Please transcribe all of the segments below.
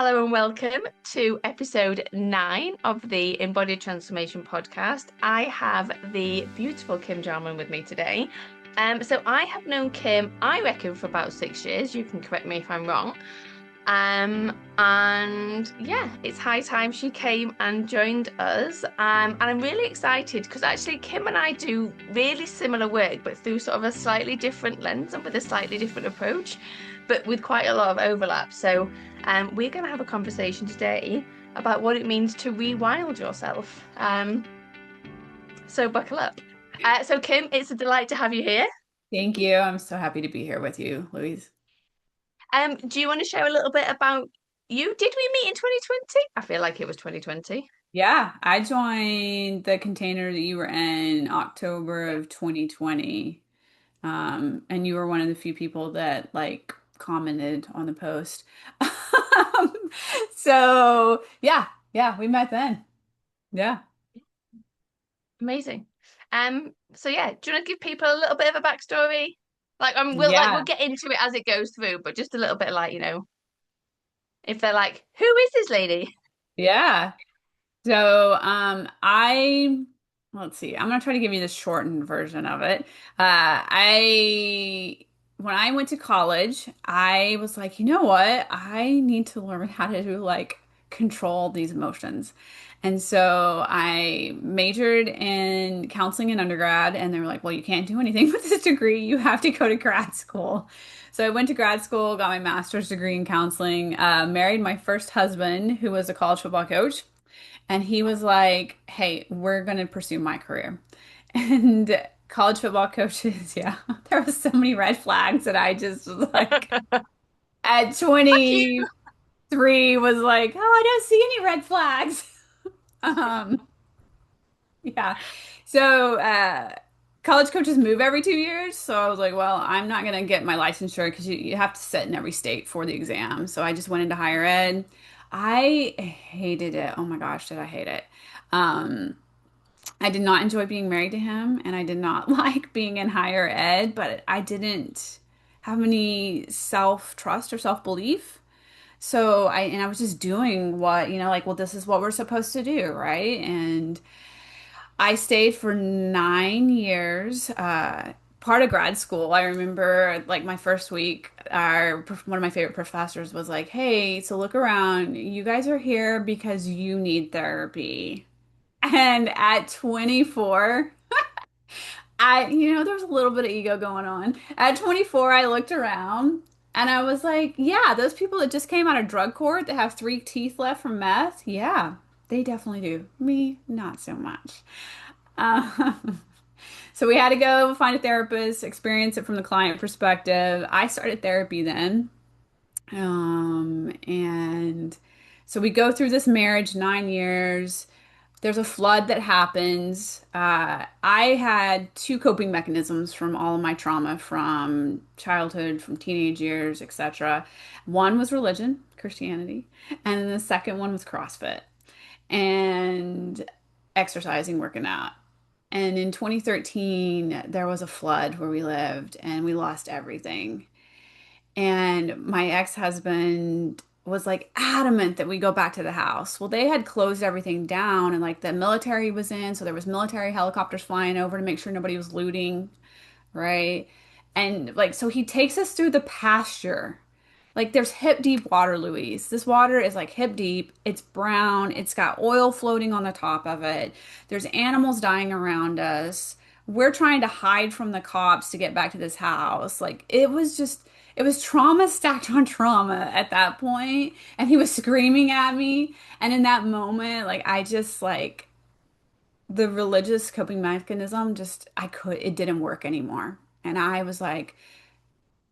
Hello and welcome to episode 9 of the Embodied Transformation podcast. I have the beautiful Kim Jarman with me today. So I have known Kim, I reckon, for about 6 years. You can correct me if I'm wrong. And yeah, it's high time she came and joined us. And I'm really excited because actually Kim and I do really similar work, but through sort of a slightly different lens and with a slightly different approach, but with quite a lot of overlap. So we're going to have a conversation today about what it means to rewild yourself. So buckle up. So Kim, it's a delight to have you here. Thank you. I'm so happy to be here with you, Louise. Do you want to share a little bit about you? Did we meet in 2020? I feel like it was 2020. Yeah, I joined the container that you were in October of 2020. And you were one of the few people that commented on the post. Um, so yeah, we met then. Yeah. Amazing. So yeah, do you want to give people a little bit of a backstory? We'll Yeah. get into it as it goes through, but just a little bit if they're like, who is this lady? Yeah. So, let's see. I'm gonna try to give you the shortened version of it. When I went to college, I was like, you know what? I need to learn how to control these emotions. And so I majored in counseling in undergrad, and they were like, well, you can't do anything with this degree. You have to go to grad school. So I went to grad school, got my master's degree in counseling, married my first husband, who was a college football coach. And he was like, hey, we're going to pursue my career. And college football coaches, yeah, there was so many red flags that I just was like, at Fuck you. 23 was like, oh, I don't see any red flags. Um, yeah. So, college coaches move every 2 years. So I was like, well, I'm not going to get my licensure because you have to sit in every state for the exam. So I just went into higher ed. I hated it. Oh my gosh, did I hate it? Um, I did not enjoy being married to him, and I did not like being in higher ed, but I didn't have any self-trust or self-belief. So I was just doing what, well, this is what we're supposed to do, right? And I stayed for 9 years. Part of grad school, I remember like my first week, one of my favorite professors was like, "Hey, so look around. You guys are here because you need therapy." And at 24, there was a little bit of ego going on. At 24, I looked around and I was like, yeah, those people that just came out of drug court that have three teeth left from meth, yeah, they definitely do. Me, not so much. Um, so we had to go find a therapist, experience it from the client perspective. I started therapy then. And so we go through this marriage, 9 years. There's a flood that happens. I had two coping mechanisms from all of my trauma from childhood, from teenage years, etc. One was religion, Christianity, and then the second one was CrossFit and exercising, working out. And in 2013, there was a flood where we lived and we lost everything. And my ex-husband was like adamant that we go back to the house. Well, they had closed everything down and like the military was in, so there was military helicopters flying over to make sure nobody was looting, right? And like so he takes us through the pasture. Like there's hip deep water, Louise. This water is like hip deep. It's brown. It's got oil floating on the top of it. There's animals dying around us. We're trying to hide from the cops to get back to this house. It was trauma stacked on trauma at that point. And he was screaming at me. And in that moment, the religious coping mechanism it didn't work anymore. And I was like,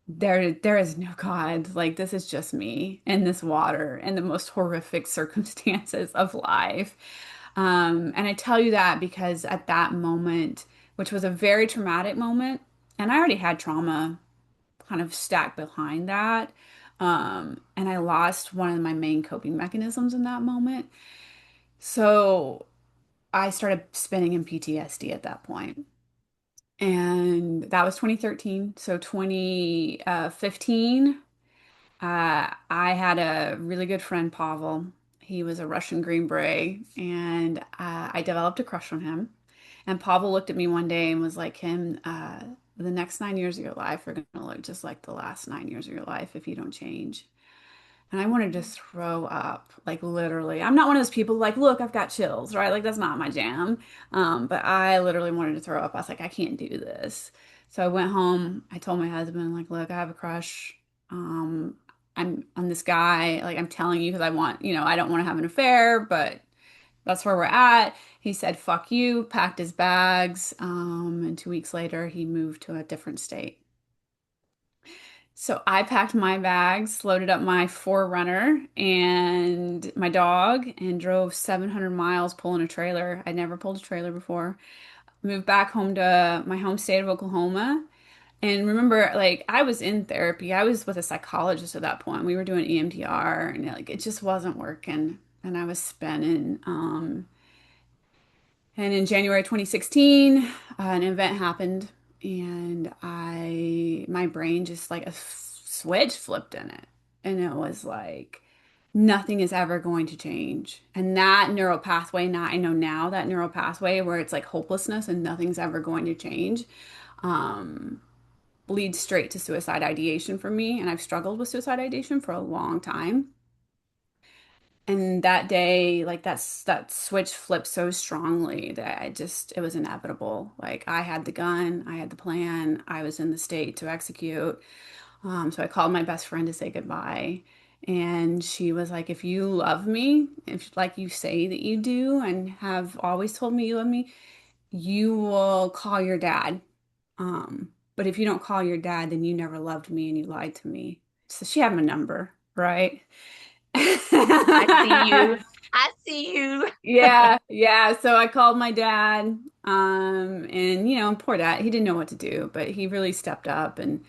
there is no God. Like this is just me and this water and the most horrific circumstances of life. And I tell you that because at that moment, which was a very traumatic moment, and I already had trauma kind of stacked behind that. And I lost one of my main coping mechanisms in that moment. So I started spinning in PTSD at that point. And that was 2013. So 2015. I had a really good friend, Pavel. He was a Russian Green Beret, and I developed a crush on him. And Pavel looked at me one day and was like, Kim, the next 9 years of your life are going to look just like the last 9 years of your life if you don't change. And I wanted to throw up, like literally. I'm not one of those people like, look, I've got chills, right? Like that's not my jam. But I literally wanted to throw up. I was like, I can't do this. So I went home. I told my husband, like, look, I have a crush. Um, I'm on this guy. Like I'm telling you because I want, I don't want to have an affair, but that's where we're at. He said, fuck you, packed his bags. And 2 weeks later, he moved to a different state. So I packed my bags, loaded up my 4Runner and my dog, and drove 700 miles pulling a trailer. I'd never pulled a trailer before. Moved back home to my home state of Oklahoma. And remember, like, I was in therapy. I was with a psychologist at that point. We were doing EMDR, and like, it just wasn't working. And I was spinning. And in January 2016, an event happened, and my brain just like a switch flipped in it. And it was like, nothing is ever going to change. And that neural pathway, now I know now that neural pathway where it's like hopelessness and nothing's ever going to change, um, leads straight to suicide ideation for me. And I've struggled with suicide ideation for a long time. And that day, like that switch flipped so strongly that it was inevitable. Like I had the gun, I had the plan, I was in the state to execute. So I called my best friend to say goodbye. And she was like, if you love me, if like you say that you do and have always told me you love me, you will call your dad. But if you don't call your dad, then you never loved me and you lied to me. So she had my number, right? I see you. I see you. Yeah, yeah. So I called my dad, and poor dad, he didn't know what to do, but he really stepped up and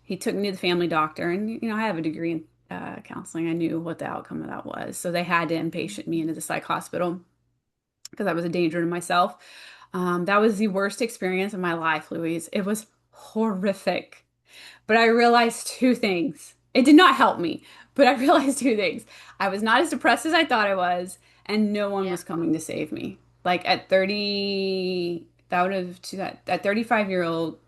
he took me to the family doctor. And I have a degree in counseling. I knew what the outcome of that was. So they had to inpatient me into the psych hospital because I was a danger to myself. That was the worst experience of my life, Louise. It was horrific. But I realized two things. It did not help me, but I realized two things. I was not as depressed as I thought I was, and no one Yeah. was coming to save me. Like at 30, that would have, that 35-year-old,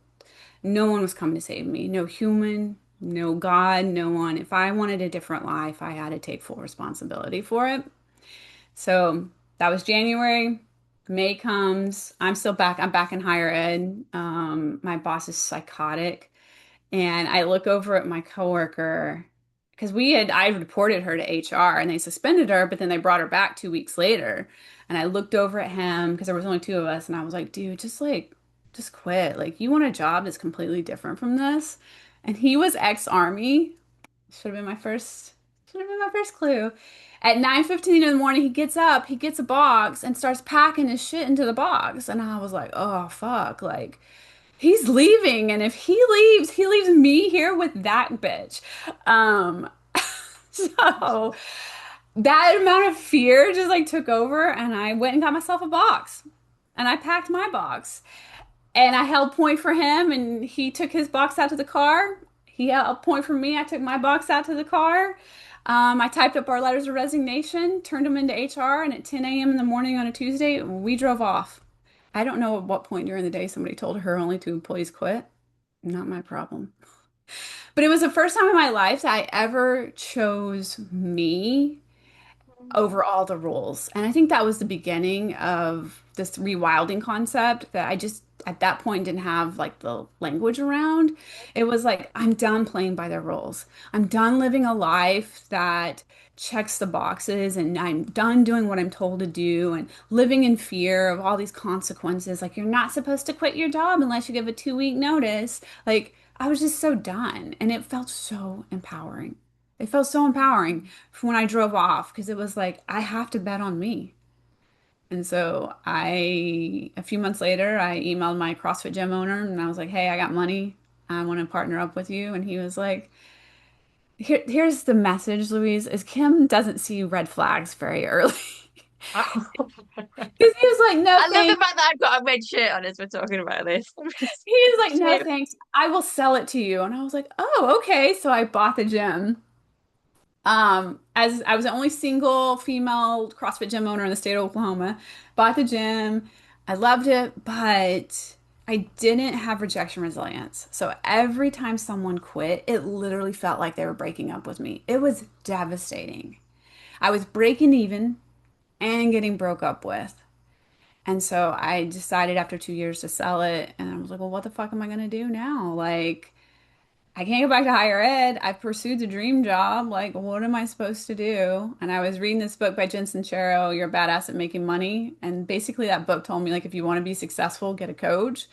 no one was coming to save me. No human, no God, no one. If I wanted a different life, I had to take full responsibility for it. So that was January. May comes. I'm still back. I'm back in higher ed. My boss is psychotic. And I look over at my coworker because I reported her to HR and they suspended her, but then they brought her back 2 weeks later. And I looked over at him because there was only two of us, and I was like, dude, just quit. Like, you want a job that's completely different from this? And he was ex-army. Should have been my first clue. At 9:15 in the morning, he gets up, he gets a box and starts packing his shit into the box. And I was like, oh, fuck. Like, he's leaving, and if he leaves me here with that bitch. Um, so that amount of fear just like took over, and I went and got myself a box, and I packed my box, and I held point for him, and he took his box out to the car. He held point for me. I took my box out to the car. I typed up our letters of resignation, turned them into HR, and at 10 a.m. in the morning on a Tuesday, we drove off. I don't know at what point during the day somebody told her only two employees quit. Not my problem. But it was the first time in my life that I ever chose me over all the rules. And I think that was the beginning of this rewilding concept that I just at that point didn't have like the language around. It was like, I'm done playing by their rules. I'm done living a life that checks the boxes, and I'm done doing what I'm told to do and living in fear of all these consequences. Like, you're not supposed to quit your job unless you give a 2 week notice. Like, I was just so done. And it felt so empowering. It felt so empowering when I drove off because it was like, I have to bet on me. And so a few months later, I emailed my CrossFit gym owner and I was like, hey, I got money. I want to partner up with you. And he was like, here's the message, Louise, is Kim doesn't see red flags very early. Because he was like, no, I love the thanks. fact that I've got a red shirt on as we're talking about this. He was like, no, Cute. thanks. I will sell it to you. And I was like, oh, okay. So I bought the gym. As I was the only single female CrossFit gym owner in the state of Oklahoma, bought the gym. I loved it, but I didn't have rejection resilience. So every time someone quit, it literally felt like they were breaking up with me. It was devastating. I was breaking even and getting broke up with. And so I decided after 2 years to sell it. And I was like, well, what the fuck am I going to do now? Like, I can't go back to higher ed. I pursued the dream job. Like, what am I supposed to do? And I was reading this book by Jen Sincero, You're a Badass at Making Money. And basically, that book told me, like, if you want to be successful, get a coach.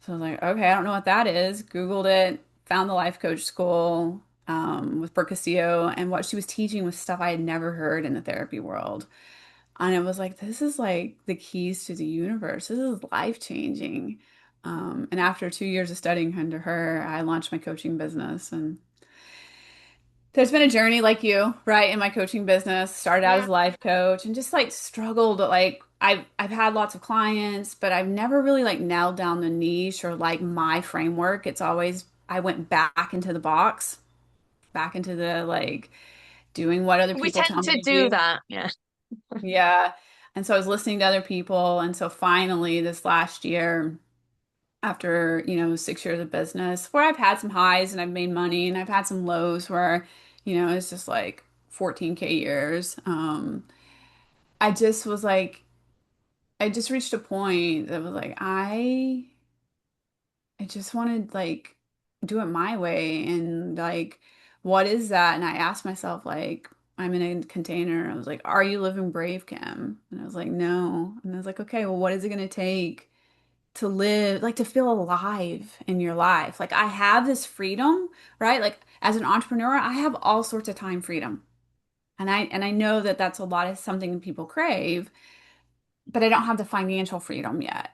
So I was like, okay, I don't know what that is. Googled it, found the life coach school with Brooke Castillo. And what she was teaching was stuff I had never heard in the therapy world. And it was like, this is like the keys to the universe. This is life changing. And after 2 years of studying under her, I launched my coaching business. And there's been a journey like you, right, in my coaching business. Started out Yeah. as a life coach and just like struggled. Like I've had lots of clients, but I've never really like nailed down the niche or like my framework. It's always I went back into the box, back into the like doing what other We people tell tend me to to do do. that. Yeah. Yeah. And so I was listening to other people. And so finally, this last year, after, 6 years of business, where I've had some highs and I've made money, and I've had some lows where, it's just like 14K years. I just was like, I just reached a point that was like, I just wanted like do it my way and like what is that? And I asked myself like I'm in a container. I was like, "Are you living brave, Kim?" And I was like, "No." And I was like, "Okay, well what is it going to take to live like to feel alive in your life?" Like I have this freedom, right? Like as an entrepreneur, I have all sorts of time freedom. And I know that that's a lot of something people crave, but I don't have the financial freedom yet.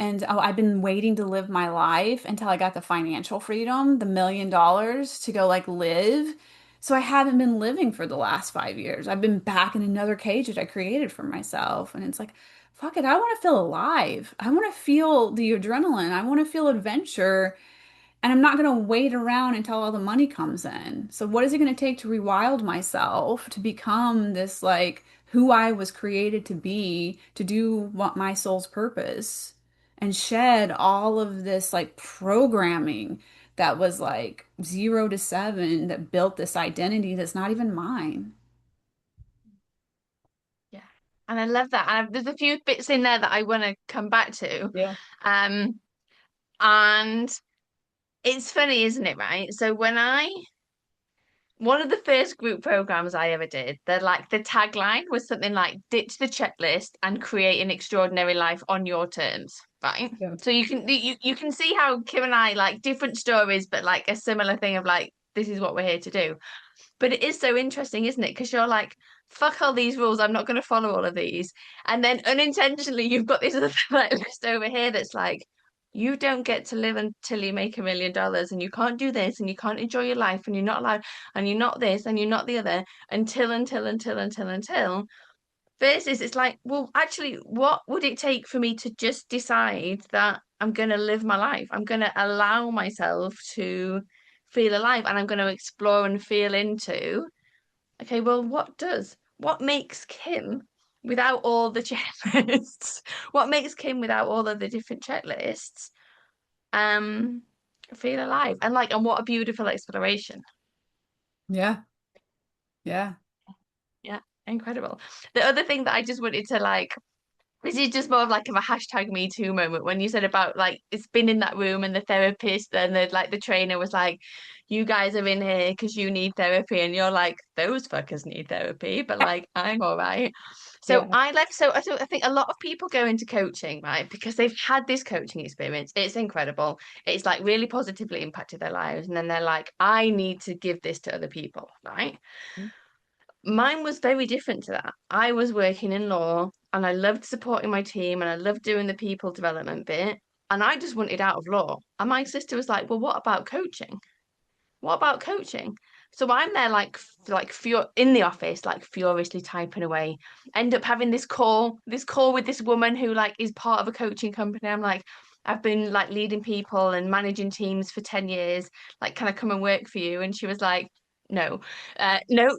And I've been waiting to live my life until I got the financial freedom, the $1 million to go like live. So I haven't been living for the last 5 years. I've been back in another cage that I created for myself. And it's like, fuck it, I want to feel alive. I want to feel the adrenaline. I want to feel adventure. And I'm not going to wait around until all the money comes in. So what is it going to take to rewild myself to become this like who I was created to be, to do what my soul's purpose and shed all of this like programming that was like 0 to 7 that built this identity that's not even mine. Yeah. And I love that. And there's a few bits in there that I want to come back to. Yeah. Um, and it's funny, isn't it, right? So one of the first group programs I ever did, the tagline was something like ditch the checklist and create an extraordinary life on your terms, right? Yeah. So you can see how Kim and I like different stories, but like a similar thing of like, this is what we're here to do. But it is so interesting, isn't it? Because you're like, fuck all these rules, I'm not going to follow all of these. And then unintentionally, you've got this other like, list over here that's like, you don't get to live until you make $1 million, and you can't do this, and you can't enjoy your life, and you're not allowed, and you're not this, and you're not the other, until. Versus, it's like, well, actually, what would it take for me to just decide that I'm going to live my life? I'm going to allow myself to feel alive, and I'm going to explore and feel into. Okay, well, what makes Kim without all the checklists? What makes Kim without all of the different checklists? Um, feel alive. And what a beautiful exploration. Yeah. Yeah. Yeah, incredible. The other thing that I just wanted to like this is just more of a hashtag me too moment when you said about like it's been in that room and the therapist and the trainer was like, you guys are in here because you need therapy, and you're like, those fuckers need therapy, but like I'm all right. So Yeah. I think a lot of people go into coaching, right, because they've had this coaching experience. It's incredible. It's like really positively impacted their lives, and then they're like, I need to give this to other people, right? Mine was very different to that. I was working in law and I loved supporting my team and I loved doing the people development bit. And I just wanted out of law. And my sister was like, well, what about coaching? What about coaching? So I'm there in the office, like furiously typing away. End up having this call with this woman who like is part of a coaching company. I'm like, I've been like leading people and managing teams for 10 years. Like, can I come and work for you? And she was like, No, no,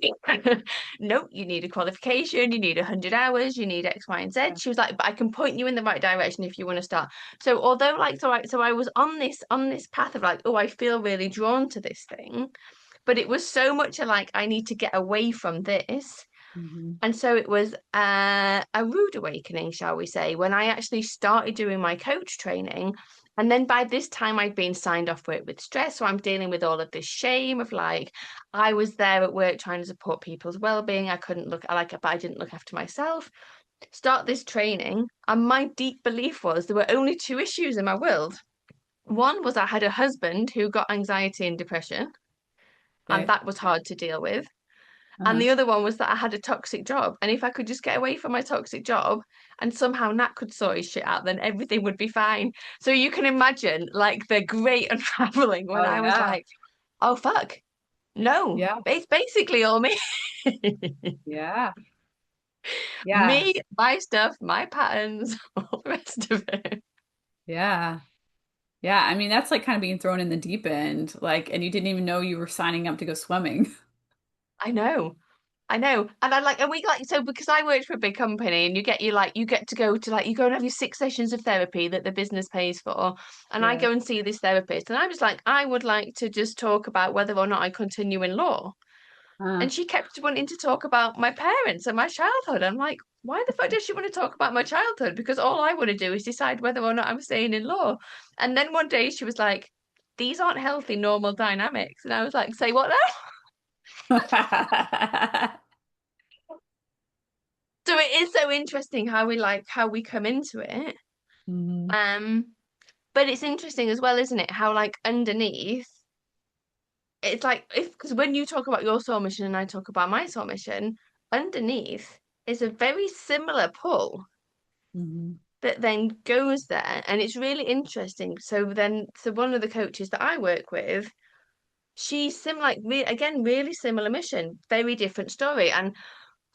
no, you need a qualification, you need 100 hours, you need X, Y, and Z. Yeah. She was like, but I can point you in the right direction if you want to start. So although like, so I was on this path of like, oh, I feel really drawn to this thing, but it was so much like, I need to get away from this. Hmm. And so it was a rude awakening, shall we say, when I actually started doing my coach training. And then by this time, I'd been signed off work with stress. So I'm dealing with all of this shame of like, I was there at work trying to support people's well-being. I couldn't look, I like, but I didn't look after myself. Start this training. And my deep belief was there were only two issues in my world. One was I had a husband who got anxiety and depression, and Okay. that was hard to deal with. And Uh-huh. the other one was that I had a toxic job. And if I could just get away from my toxic job and somehow Nat could sort his shit out, then everything would be fine. So you can imagine like the great unraveling when Oh I was yeah. like, oh fuck, no, Yeah. it's basically all me. Yeah. Yeah. Me, my stuff, my patterns, all the rest of it. Yeah. Yeah. I mean, that's like kind of being thrown in the deep end, like, and you didn't even know you were signing up to go swimming. I know. I know. And I like, and we like, so because I worked for a big company and you get to go to like, you go and have your 6 sessions of therapy that the business pays for. And I Yeah. go and see this therapist. And I was like, I would like to just talk about whether or not I continue in law. Uh, And she kept wanting to talk about my parents and my childhood. I'm like, why the fuck does she want to talk about my childhood? Because all I want to do is decide whether or not I'm staying in law. And then one day she was like, these aren't healthy, normal dynamics. And I was like, say what now? So it is so interesting how we like how we come into it. hmm. Um, but it's interesting as well, isn't it? How like underneath, it's like if because when you talk about your soul mission and I talk about my soul mission, underneath is a very similar pull Hmm. that then goes there, and it's really interesting. So one of the coaches that I work with, she's like again, really similar mission, very different story, and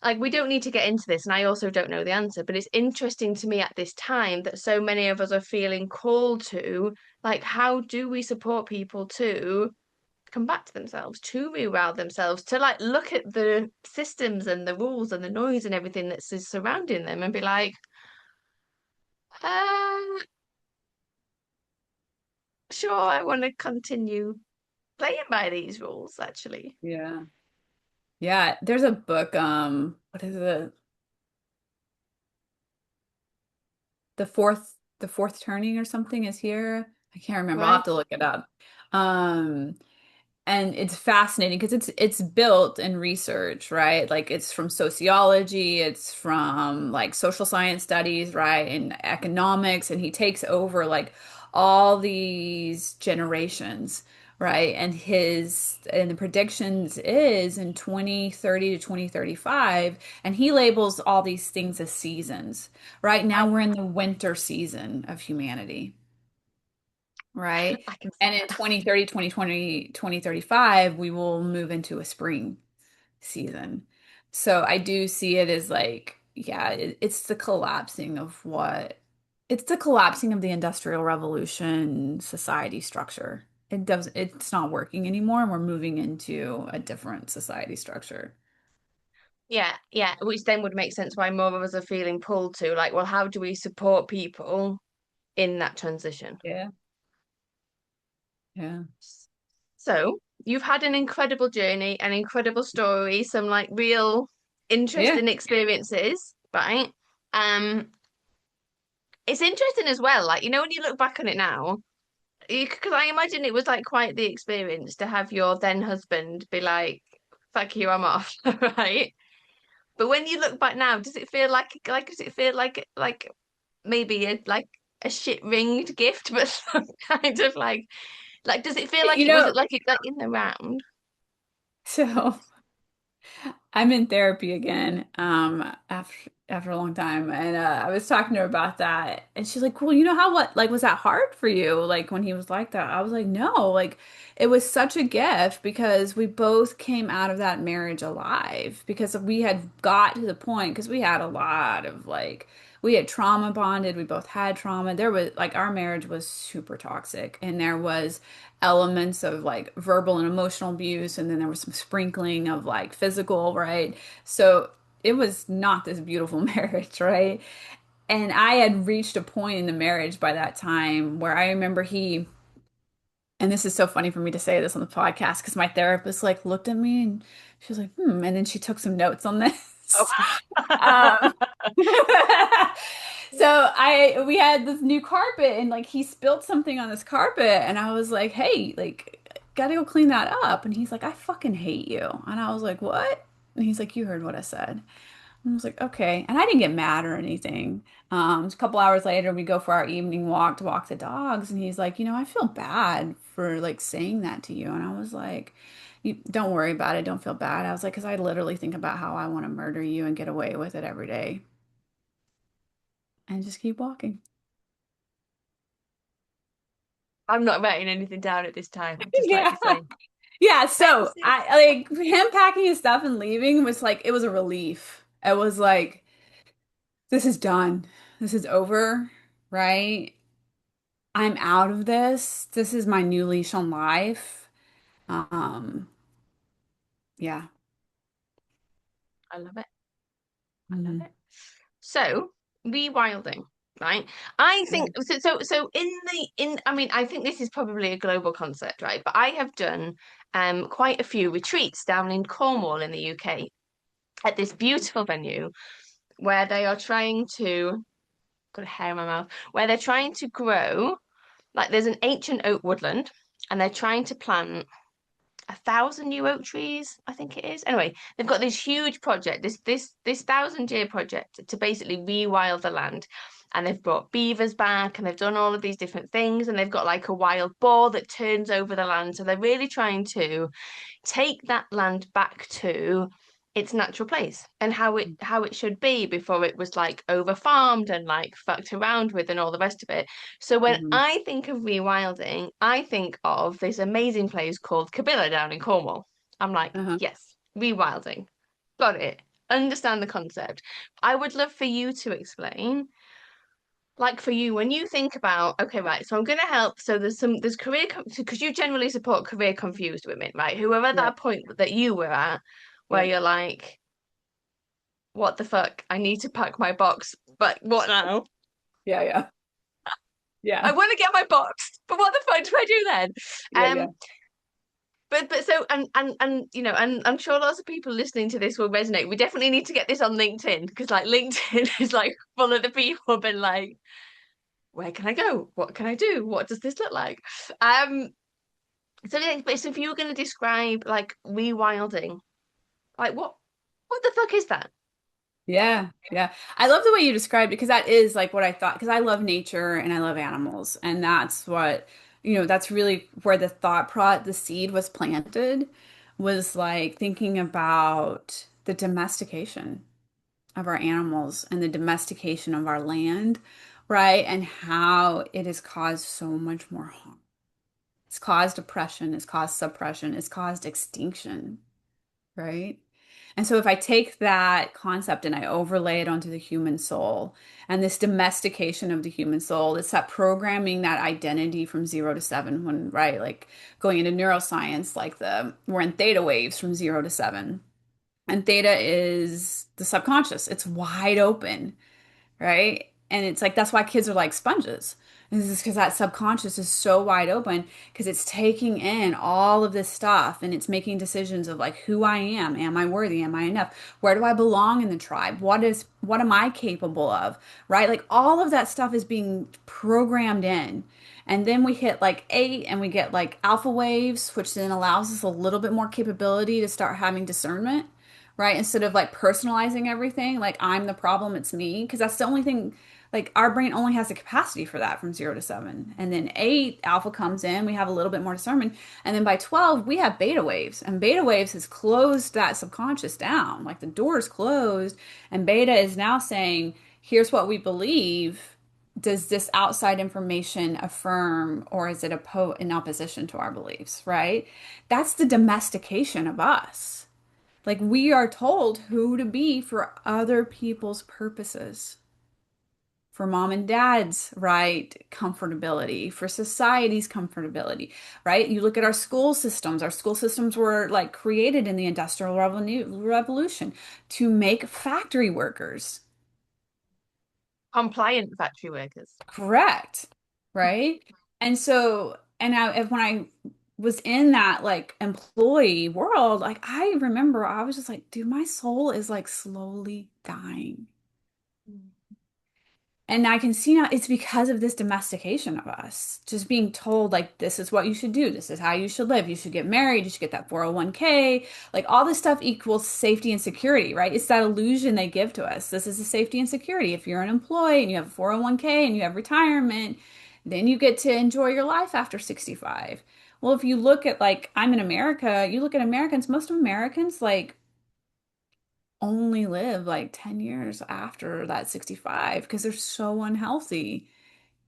like we don't need to get into this, and I also don't know the answer, but it's interesting to me at this time that so many of us are feeling called to like how do we support people to come back to themselves, to rewild themselves, to like look at the systems and the rules and the noise and everything that's surrounding them and be like, uh, sure, I want to continue playing by these rules actually. Yeah. Yeah. There's a book, what is it? The fourth turning or something is here. I can't remember. I'll have Right? to look it up. Um, and it's fascinating because it's built in research, right? Like it's from sociology, it's from like social science studies, right? And economics, and he takes over like all these generations, right? And the predictions is in 2030 to 2035, and he labels all these things as seasons. Right now I we're in the winter season of humanity, right? I can see And in that. 2030, 2020, 2035, we will move into a spring season. So I do see it as like, yeah, it's the collapsing of it's the collapsing of the Industrial Revolution society structure. It's not working anymore, and we're moving into a different society structure. Yeah, yeah, which then would make sense why more of us are feeling pulled to like, well, how do we support people in that transition? Yeah. Yeah. So you've had an incredible journey, an incredible story, some like real Yeah. interesting experiences, right? Um, it's interesting as well, like you know, when you look back on it now, because I imagine it was like quite the experience to have your then husband be like, "Fuck you, I'm off," right? But when you look back now, does it feel like does it feel like maybe a like a shit ringed gift, but some kind of like does it feel like You it was know, like it like in the round? so I'm in therapy again, after a long time, and I was talking to her about that, and she's like, "Well, you know how what like was that hard for you? Like when he was like that?" I was like, "No, like it was such a gift because we both came out of that marriage alive because we had got to the point because we had a lot of like we had trauma bonded, we both had trauma. There was like our marriage was super toxic, and there was elements of like verbal and emotional abuse, and then there was some sprinkling of like physical, right? So it was not this beautiful marriage, right? And I had reached a point in the marriage by that time where I remember and this is so funny for me to say this on the podcast because my therapist like looked at me and she was like, and then she took some notes on this. Um, so we had this new carpet and like he spilled something on this carpet and I was like, hey, like gotta go clean that up. And he's like, I fucking hate you. And I was like, what? And he's like, you heard what I said. And I was like, okay. And I didn't get mad or anything. A couple hours later, we go for our evening walk to walk the dogs. And he's like, I feel bad for like saying that to you. And I was like, you don't worry about it. Don't feel bad. I was like, because I literally think about how I want to murder you and get away with it every day and just keep walking. I'm not writing anything down at this time. I'd just like Yeah. to say. Yeah. So Amazing. I like him packing his stuff and leaving was like, it was a relief. It was like, this is done. This is over, right? I'm out of this. This is my new leash on life. Um, yeah. I love it. I love Mhm. it. So, rewilding, right? I Yeah. think so I mean, I think this is probably a global concept, right? But I have done quite a few retreats down in Cornwall in the UK at this beautiful venue where they are trying to got a hair in my mouth, where they're trying to grow, like there's an ancient oak woodland, and they're trying to plant 1,000 new oak trees, I think it is. Anyway, they've got this huge project, this 1,000 year project to basically rewild the land. And they've brought beavers back and they've done all of these different things. And they've got like a wild boar that turns over the land. So they're really trying to take that land back to its natural place and how it should be before it was like over farmed and like fucked around with and all the rest of it. So when Mhm. I think of rewilding, I think of this amazing place called Cabilla down in Cornwall. I'm like, Uh-huh. yes, rewilding. Got it. Understand the concept. I would love for you to explain, like for you, when you think about, okay, right, so I'm going to help. So there's career, because you generally support career confused women, right? Who are at Yep. that point that you were at, where Yep. you're like, what the fuck? I need to pack my box, but what now? Yeah, yeah. I Yeah. want to get my box, but what the fuck do I do then? Yeah, yeah. But so and and I'm sure lots of people listening to this will resonate. We definitely need to get this on LinkedIn because like LinkedIn is like full of the people been like, where can I go? What can I do? What does this look like? Um, so yeah, but so if you were going to describe like rewilding, like what the fuck is that? Yeah, yeah. I love the way you described it because that is like what I thought because I love nature and I love animals and that's what, that's really where the seed was planted was like thinking about the domestication of our animals and the domestication of our land, right? And how it has caused so much more harm. It's caused oppression, it's caused suppression, it's caused extinction, right? And so if I take that concept and I overlay it onto the human soul and this domestication of the human soul, it's that programming that identity from 0 to 7 when, right, like going into neuroscience, like we're in theta waves from 0 to 7. And theta is the subconscious. It's wide open, right? And it's like that's why kids are like sponges. And this is because that subconscious is so wide open because it's taking in all of this stuff and it's making decisions of like who I am. Am I worthy? Am I enough? Where do I belong in the tribe? What am I capable of? Right? Like all of that stuff is being programmed in. And then we hit like 8 and we get like alpha waves, which then allows us a little bit more capability to start having discernment, right? Instead of like personalizing everything, like I'm the problem, it's me. Because that's the only thing, Like our brain only has the capacity for that from 0 to 7. And then 8, alpha comes in, we have a little bit more discernment. And then by 12, we have beta waves. And beta waves has closed that subconscious down. Like the door is closed, and beta is now saying, here's what we believe. Does this outside information affirm, or is it in opposition to our beliefs, right? That's the domestication of us. Like we are told who to be for other people's purposes, for mom and dad's, right, comfortability, for society's comfortability, right? You look at our school systems. Our school systems were like created in the Industrial Revolution to make factory workers. Compliant factory workers. Correct. Right. And so, when I was in that like employee world, like I remember I was just like, dude, my soul is like slowly dying. And I can see now it's because of this domestication of us, just being told, like, this is what you should do. This is how you should live. You should get married. You should get that 401k. Like, all this stuff equals safety and security, right? It's that illusion they give to us. This is the safety and security. If you're an employee and you have a 401k and you have retirement, then you get to enjoy your life after 65. Well, if you look at, like, I'm in America, you look at Americans, most Americans, like, only live like 10 years after that 65 because they're so unhealthy,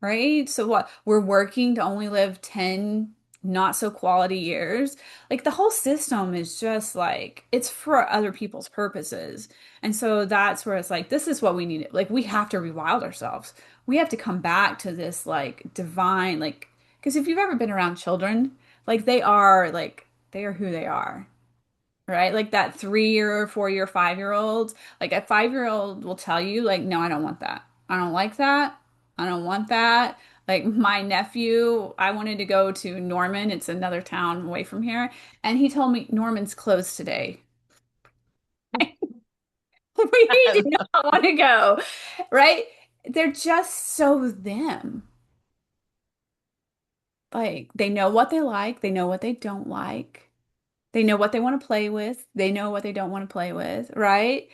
right? So what? We're working to only live 10 not so quality years. Like the whole system is just like it's for other people's purposes. And so that's where it's like this is what we need. Like we have to rewild ourselves. We have to come back to this like divine like because if you've ever been around children, they are who they are, right? Like that 3 year, 4 year, 5 year old, like a 5 year old will tell you, like, no, I don't want that. I don't like that. I don't want that. Like my nephew, I wanted to go to Norman. It's another town away from here. And he told me Norman's closed today. We did not want to go, right? They're just so them. Like they know what they like, they know what they don't like. They know what they want to play with. They know what they don't want to play with, right?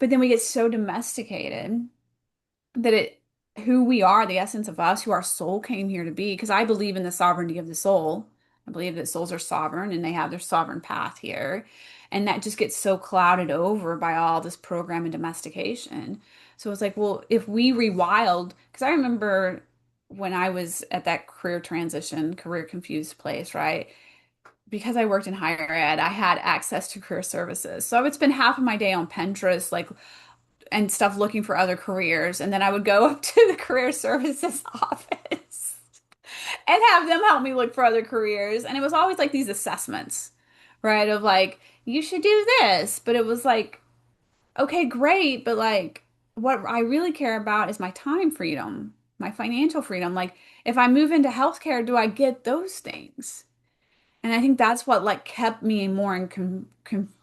But then we get so domesticated that who we are, the essence of us, who our soul came here to be, because I believe in the sovereignty of the soul. I believe that souls are sovereign and they have their sovereign path here. And that just gets so clouded over by all this program and domestication. So it's like, well, if we rewild, because I remember when I was at that career transition, career confused place, right? Because I worked in higher ed, I had access to career services. So I would spend half of my day on Pinterest, like, and stuff looking for other careers. And then I would go up to the career services office and have them help me look for other careers. And it was always like these assessments, right? Of like, you should do this. But it was like, okay, great. But like, what I really care about is my time freedom, my financial freedom. Like, if I move into healthcare, do I get those things? And I think that's what like kept me more in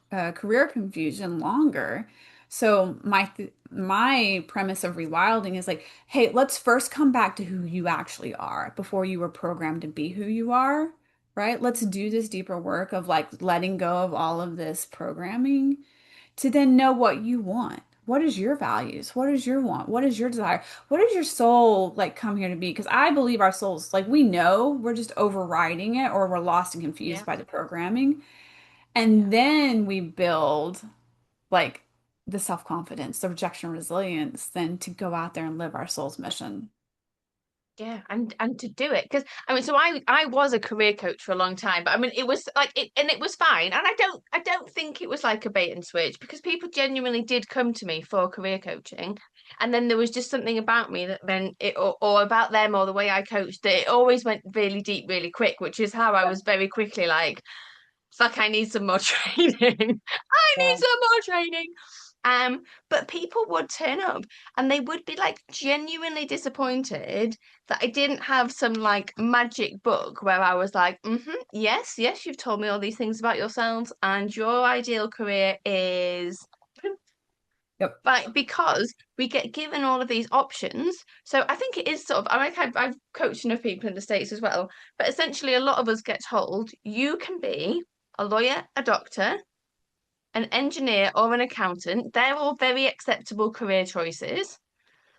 career confusion longer. So my premise of rewilding is like, hey, let's first come back to who you actually are before you were programmed to be who you are, right? Let's do this deeper work of like letting go of all of this programming to then know what you want. What is your values? What is your want? What is your desire? What does your soul like come here to be? Because I believe our souls, like we know, we're just overriding it or we're lost and confused Yeah, by the programming. yeah. And then we build like the self-confidence, the rejection resilience, then to go out there and live our soul's mission. Yeah, and to do it because I mean, so I was a career coach for a long time, but I mean, it was like it and it was fine, and I don't think it was like a bait and switch because people genuinely did come to me for career coaching, and then there was just something about me that then or about them or the way I coached that it always went really deep, really quick, which is how I Yeah. was very quickly like, fuck, I need some more training. I need Yeah. some more training. But people would turn up and they would be like genuinely disappointed that I didn't have some like magic book where I was like, yes, yes, you've told me all these things about yourselves, and your ideal career is Yep. like because we get given all of these options. So I think it is sort of I like I've coached enough people in the States as well, but essentially a lot of us get told you can be a lawyer, a doctor, an engineer, or an accountant. They're all very acceptable career choices.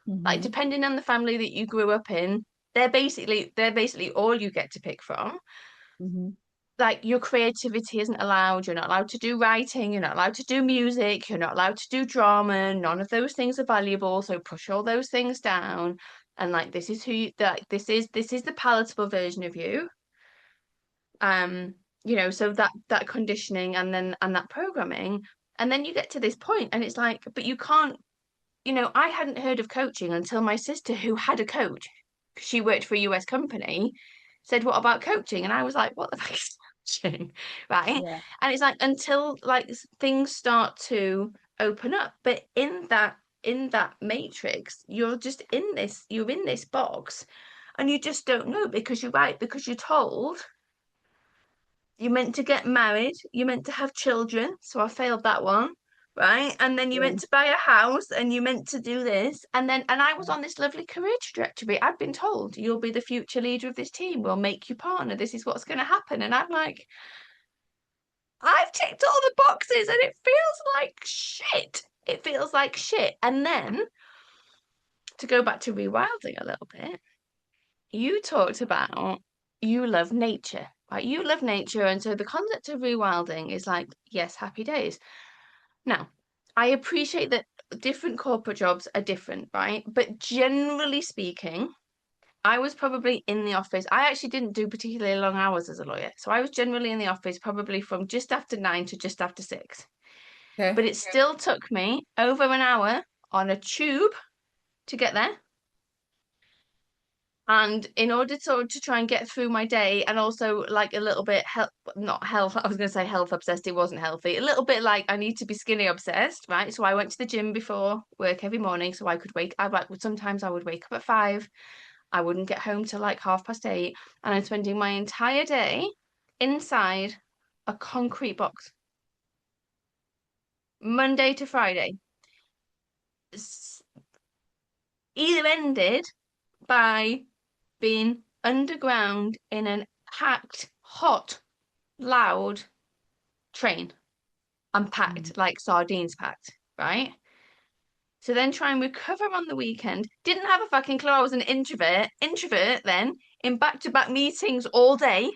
Like Hmm. depending on the family that you grew up in, they're basically all you get to pick from. Hmm. Like your creativity isn't allowed. You're not allowed to do writing. You're not allowed to do music. You're not allowed to do drama. None of those things are valuable. So push all those things down. And like this is who you like. This is the palatable version of you. Um, so that conditioning and that programming, and then you get to this point, and it's like, but you can't. I hadn't heard of coaching until my sister, who had a coach, she worked for a US company, said, "What about coaching?" And I was like, "What the fuck is coaching?" Right? Yeah. And it's like until like things start to open up, but in that matrix, you're in this box, and you just don't know because you're right, because you're told you're meant to get married, you're meant to have children. So I failed that one, right? And then you're Yeah. meant to buy a house and you're meant to do this. And I was on this lovely career trajectory. I'd been told you'll be the future leader of this team, we'll make you partner, this is what's going to happen. And I'm like, I've ticked all the boxes and it feels like shit. It feels like shit. And then to go back to rewilding a little bit, you talked about you love nature, right? You love nature. And so the concept of rewilding is like, yes, happy days. Now, I appreciate that different corporate jobs are different, right? But generally speaking, I was probably in the office. I actually didn't do particularly long hours as a lawyer. So I was generally in the office probably from just after 9 to just after 6. Okay. But it still took me over an hour on a tube to get there. And in order to try and get through my day, and also like a little bit health, not health, I was going to say health obsessed, it wasn't healthy. A little bit like I need to be skinny obsessed, right? So I went to the gym before work every morning so I could I like sometimes I would wake up at 5. I wouldn't get home till like 8:30, and I'm spending my entire day inside a concrete box, Monday to Friday. Either ended by being underground in an packed, hot, loud train. And Mhm. packed like sardines packed, right? So then try and recover on the weekend. Didn't have a fucking clue I was an introvert then in back-to-back meetings all day,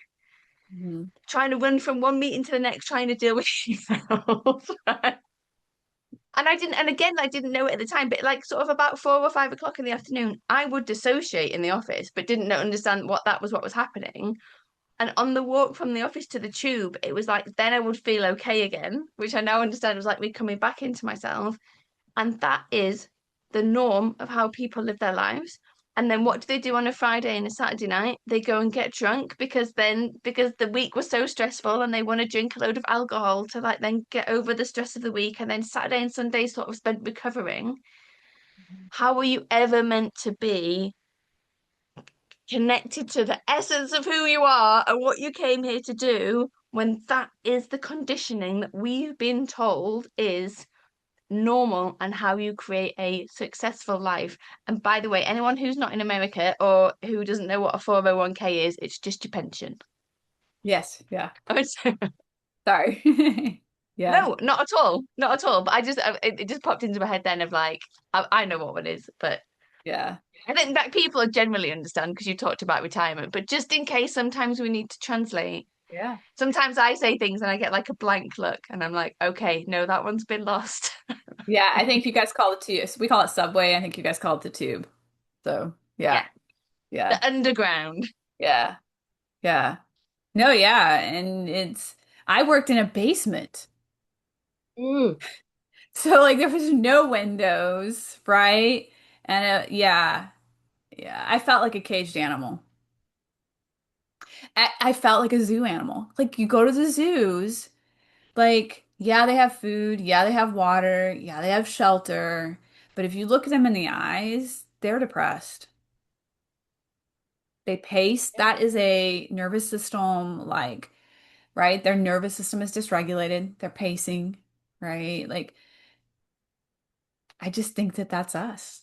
Mhm. trying to run from one meeting to the next, trying to deal with emails. Right? And I didn't know it at the time, but like sort of about 4 or 5 o'clock in the afternoon, I would dissociate in the office, but didn't understand what was happening. And on the walk from the office to the tube, it was like then I would feel okay again, which I now understand was like me coming back into myself. And that is the norm of how people live their lives. And then what do they do on a Friday and a Saturday night? They go and get drunk because the week was so stressful and they want to drink a load of alcohol to like then get over the stress of the week. And then Saturday and Sunday sort of spent recovering. How are you ever meant to be connected to the essence of who you are and what you came here to do when that is the conditioning that we've been told is normal and how you create a successful life? And by the way, anyone who's not in America or who doesn't know what a 401k is, it's just your pension. Yes. Yeah. Sorry. Yeah. No, not at all. Not at all. But it just popped into my head then of like, I know what one is, but Yeah. I think that people generally understand because you talked about retirement. But just in case, sometimes we need to translate. Yeah. Sometimes I say things and I get like a blank look, and I'm like, okay, no, that one's been lost. Yeah. I think you guys call it tube. We call it subway. I think you guys call it the tube. So Yeah, yeah. Yeah. the underground. Yeah. Yeah. No, yeah. And I worked in a basement. Mm. So like there was no windows, right? And yeah. Yeah. I felt like a caged animal. I felt like a zoo animal. Like you go to the zoos, like, yeah, they have food, yeah, they have water, yeah, they have shelter. But if you look at them in the eyes, they're depressed. They pace. That is a nervous system, like, right? Their nervous system is dysregulated. They're pacing, right? Like, I just think that that's us.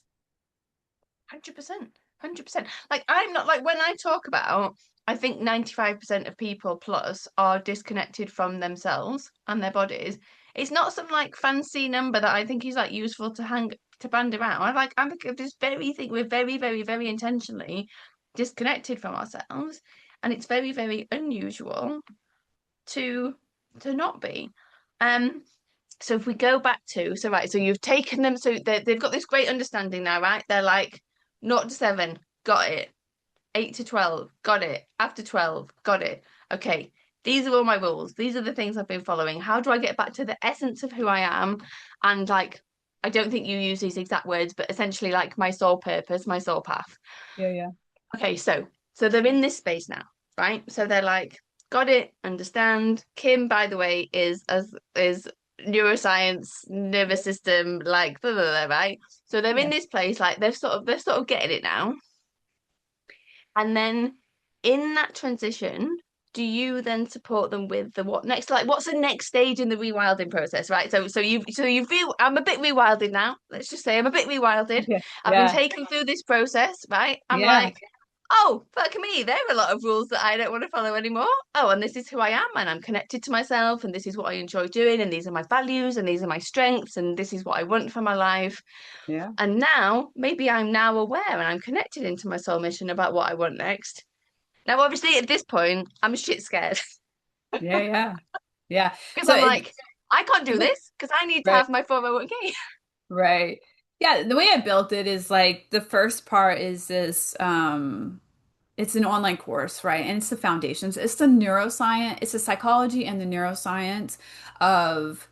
100%. 100%. Like, I'm not like when I talk about, I think 95% of people plus are disconnected from themselves and their bodies. It's not some like fancy number that I think is like useful to hang to band around. I'm like this very thing. We're very, very, very intentionally disconnected from ourselves, and it's very, very unusual to not be. Um, so if we go back to so you've taken them, so they've got this great understanding now, right? They're like 0 to 7, got it. 8 to 12, got it. After 12, got it. Okay, these are all my rules. These are the things I've been following. How do I get back to the essence of who I am? And like, I don't think you use these exact words, but essentially like my soul purpose, my soul path. Yeah, yeah. Okay, so they're in this space now, right? So they're like, got it, understand. Kim, by the way, is neuroscience, nervous system, like blah, blah, blah, right? So they're in Yeah. this place, like they're sort of getting it now. And then in that transition, do you then support them with the what next? Like, what's the next stage in the rewilding process, right? So you feel I'm a bit rewilded now. Let's just say I'm a bit rewilded. Okay. I've been Yeah. taken through this process, right? I'm Yeah. like, oh, fuck me, there are a lot of rules that I don't want to follow anymore. Oh, and this is who I am, and I'm connected to myself, and this is what I enjoy doing, and these are my values, and these are my strengths, and this is what I want for my life. Yeah. And now, maybe I'm now aware and I'm connected into my soul mission about what I want next. Now, obviously, at this point, I'm shit scared Yeah. Yeah. Yeah. because So I'm like, I can't do it, this because I need to right. have my 401k. Right. Yeah, the way I built it is like the first part is this it's an online course, right? And it's the foundations. It's the neuroscience, it's the psychology and the neuroscience of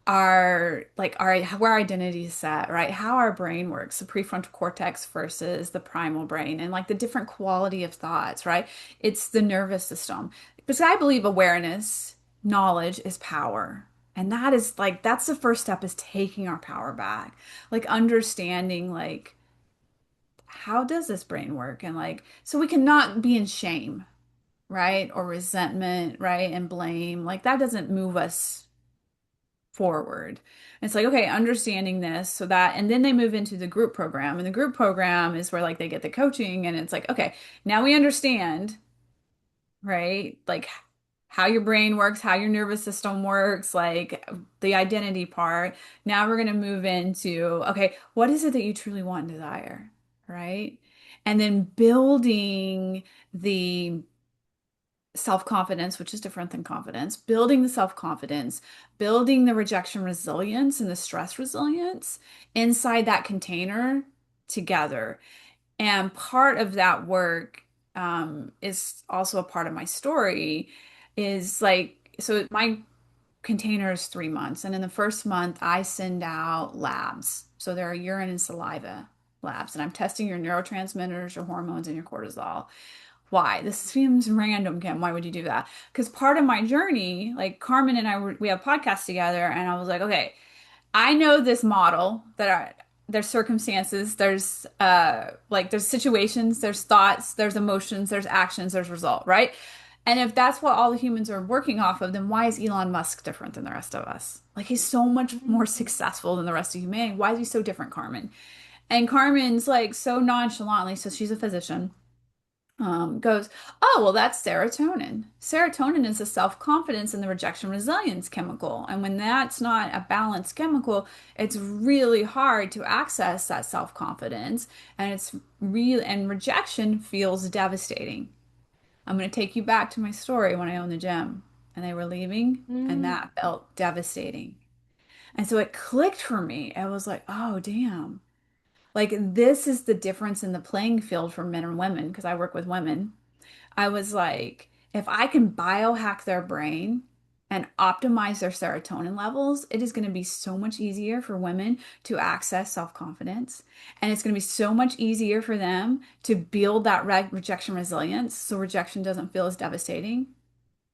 our where our identity is set, right? How our brain works, the prefrontal cortex versus the primal brain, and like the different quality of thoughts, right? It's the nervous system. Because I believe awareness, knowledge is power. And that is like that's the first step is taking our power back. Like understanding like how does this brain work? And like so we cannot be in shame, right? Or resentment, right? And blame. Like that doesn't move us forward. And it's like, okay, understanding this so that, and then they move into the group program. And the group program is where like they get the coaching and it's like, okay, now we understand, right? Like how your brain works, how your nervous system works, like the identity part. Now we're going to move into, okay, what is it that you truly want and desire, right? And then building the self-confidence, which is different than confidence, building the self-confidence, building the rejection resilience and the stress resilience inside that container together. And part of that work is also a part of my story is like, so my container is 3 months. And in the first month, I send out labs. So there are urine and saliva labs, and I'm testing your neurotransmitters, your hormones, and your cortisol. Why? This seems random, Kim. Why would you do that? Because part of my journey, like Carmen and we have podcasts together, and I was like, okay, I know this model that there's circumstances, there's like there's situations, there's thoughts, there's emotions, there's actions, there's result, right? And if that's what all the humans are working off of, then why is Elon Musk different than the rest of us? Like he's so much more successful than the rest of humanity. Why is he so different, Carmen? And Carmen's like so nonchalantly, so she's a physician goes, oh, well, that's serotonin. Serotonin is the self-confidence and the rejection resilience chemical. And when that's not a balanced chemical, it's really hard to access that self-confidence. And it's real, and rejection feels devastating. I'm going to take you back to my story when I owned the gym and they were leaving, and Mm. that felt devastating. And so it clicked for me. I was like, oh, damn. Like, this is the difference in the playing field for men and women, because I work with women. I was like, if I can biohack their brain and optimize their serotonin levels, it is going to be so much easier for women to access self-confidence. And it's going to be so much easier for them to build that rejection resilience so rejection doesn't feel as devastating,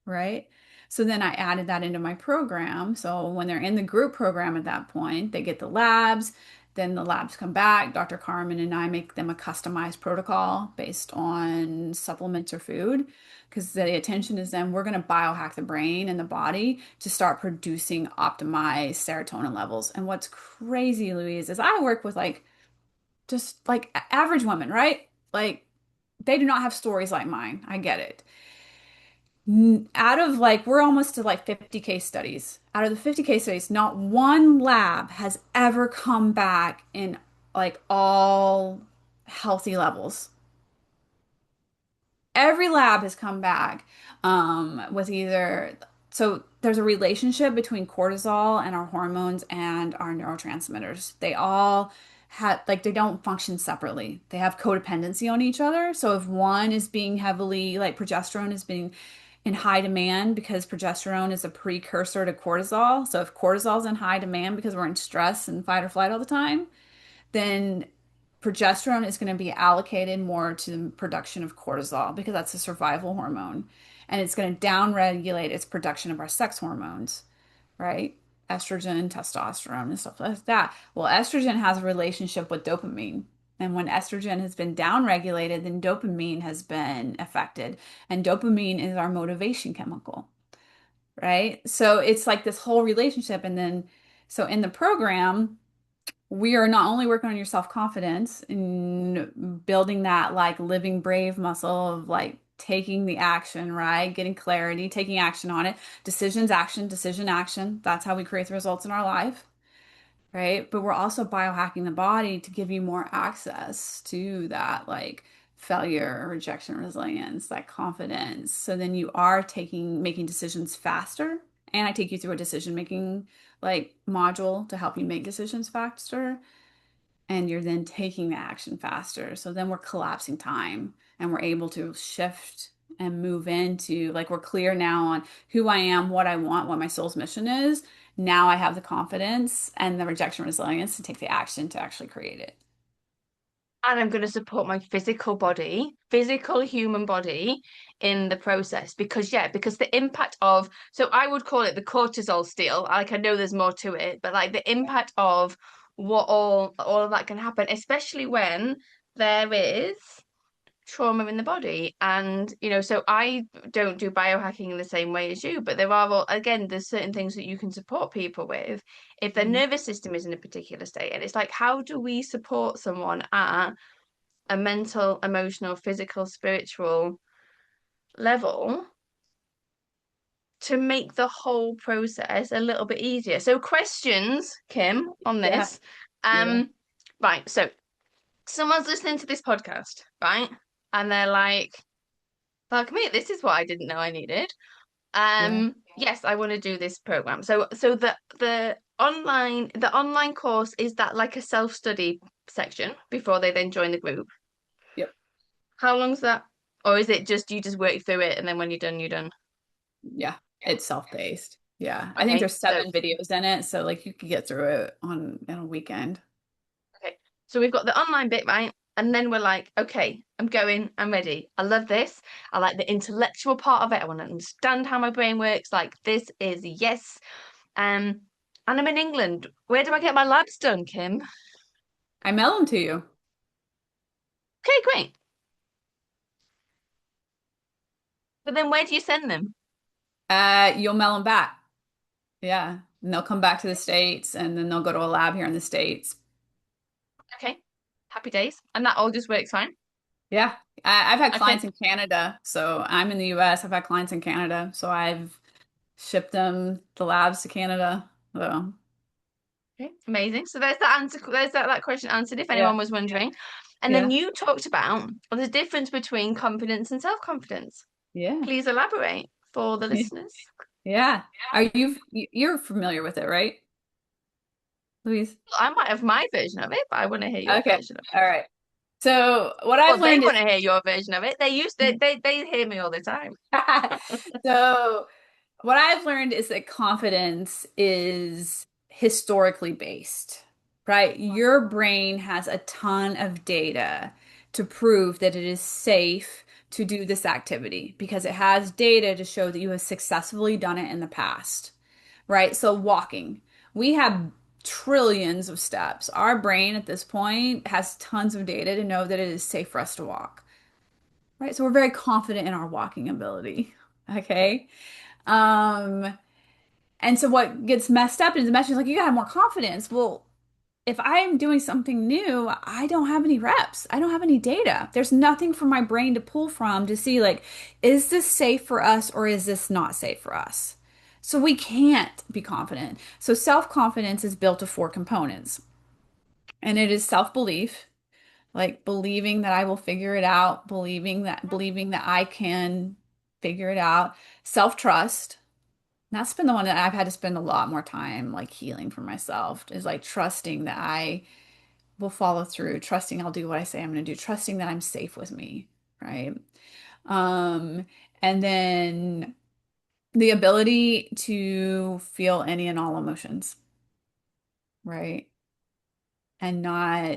right? So then I added that into my program. So when they're in the group program at that point, they get the labs. Then the labs come back. Dr. Carmen and I make them a customized protocol based on supplements or food because the attention is then we're going to biohack the brain and the body to start producing optimized serotonin levels. And what's crazy, Louise, is I work with like just like average women, right? Like they do not have stories like mine. I get it. Out of like, we're almost to like 50 case studies. Out of the 50 case studies, not one lab has ever come back in like all healthy levels. Every lab has come back with either, so there's a relationship between cortisol and our hormones and our neurotransmitters. They all have, like, they don't function separately. They have codependency on each other. So if one is being heavily, like progesterone is being in high demand because progesterone is a precursor to cortisol. So if cortisol is in high demand because we're in stress and fight or flight all the time, then progesterone is going to be allocated more to the production of cortisol because that's a survival hormone. And it's going to downregulate its production of our sex hormones, right? Estrogen, testosterone, and stuff like that. Well, estrogen has a relationship with dopamine. And when estrogen has been downregulated, then dopamine has been affected. And dopamine is our motivation chemical, right? So it's like this whole relationship. And then, so in the program, we are not only working on your self-confidence and building that like living brave muscle of like taking the action, right? Getting clarity, taking action on it. Decisions, action, decision, action. That's how we create the results in our life, right? But we're also biohacking the body to give you more access to that like failure, rejection, resilience, that confidence. So then you are making decisions faster. And I take you through a decision making like module to help you make decisions faster. And you're then taking the action faster. So then we're collapsing time and we're able to shift and move into like we're clear now on who I am, what I want, what my soul's mission is. Now I have the confidence and the rejection resilience to take the action to actually create it. And I'm going to support my physical body, physical human body in the process because, yeah, because the impact of, so I would call it the cortisol steal. Like, I know there's more to it, but like the impact of what all of that can happen, especially when there is trauma in the body. And, so I don't do biohacking in the same way as you, but there are, again, there's certain things that you can support people with if their Mhm. nervous system is in a particular state. And it's like, how do we support someone at a mental, emotional, physical, spiritual level to make the whole process a little bit easier? So, questions, Kim, on Yeah. this. Yeah. Right. So, someone's listening to this podcast, right? And they're like, fuck me, this is what I didn't know I needed. Yeah. Yes, I want to do this program. So the online course, is that like a self-study section before they then join the group? Yep. How long's that? Or is it just you just work through it and then when you're done, you're done? Yeah. It's self-paced. Yeah. I think Okay. there's So 7 videos in it. So like you could get through it on in a weekend. okay. So we've got the online bit, right? And then we're like, okay, I'm going, I'm ready. I love this. I like the intellectual part of it. I want to understand how my brain works. Like this is yes. Um, and I'm in England. Where do I get my labs done, Kim? I mail them to you. Okay, great. But then where do you send them? You'll mail them back. Yeah. And they'll come back to the States and then they'll go to a lab here in the States. Okay. Happy days. And that all just works fine. Yeah. I've had Okay. clients in Canada. So I'm in the US. I've had clients in Canada. So I've shipped them the labs to Canada. So Okay. Amazing. So there's that answer. There's that question answered if yeah. anyone was wondering. And then Yeah. you talked about the difference between confidence and self-confidence. Yeah. Please elaborate for the listeners. Yeah. You're familiar with it, right, Louise? I might have my version of it, but I want to hear your Okay. version of it. All right. So what Well, I've they learned want is to hear your version of it. They hear me all the time. so what I've learned is that confidence is historically based, right? Your brain has a ton of data to prove that it is safe to do this activity because it has data to show that you have successfully done it in the past, right? So walking, we have trillions of steps. Our brain at this point has tons of data to know that it is safe for us to walk, right? So we're very confident in our walking ability. Okay. Um, and so what gets messed up is the message is like, you gotta have more confidence. Well, if I'm doing something new, I don't have any reps. I don't have any data. There's nothing for my brain to pull from to see, like, is this safe for us or is this not safe for us? So we can't be confident. So self-confidence is built of four components, and it is self-belief, like believing that I will figure it out, believing that I can figure it out, self-trust. That's been the one that I've had to spend a lot more time like healing for myself, is like trusting that I will follow through, trusting I'll do what I say I'm going to do, trusting that I'm safe with me, right? Um, and then the ability to feel any and all emotions, right? And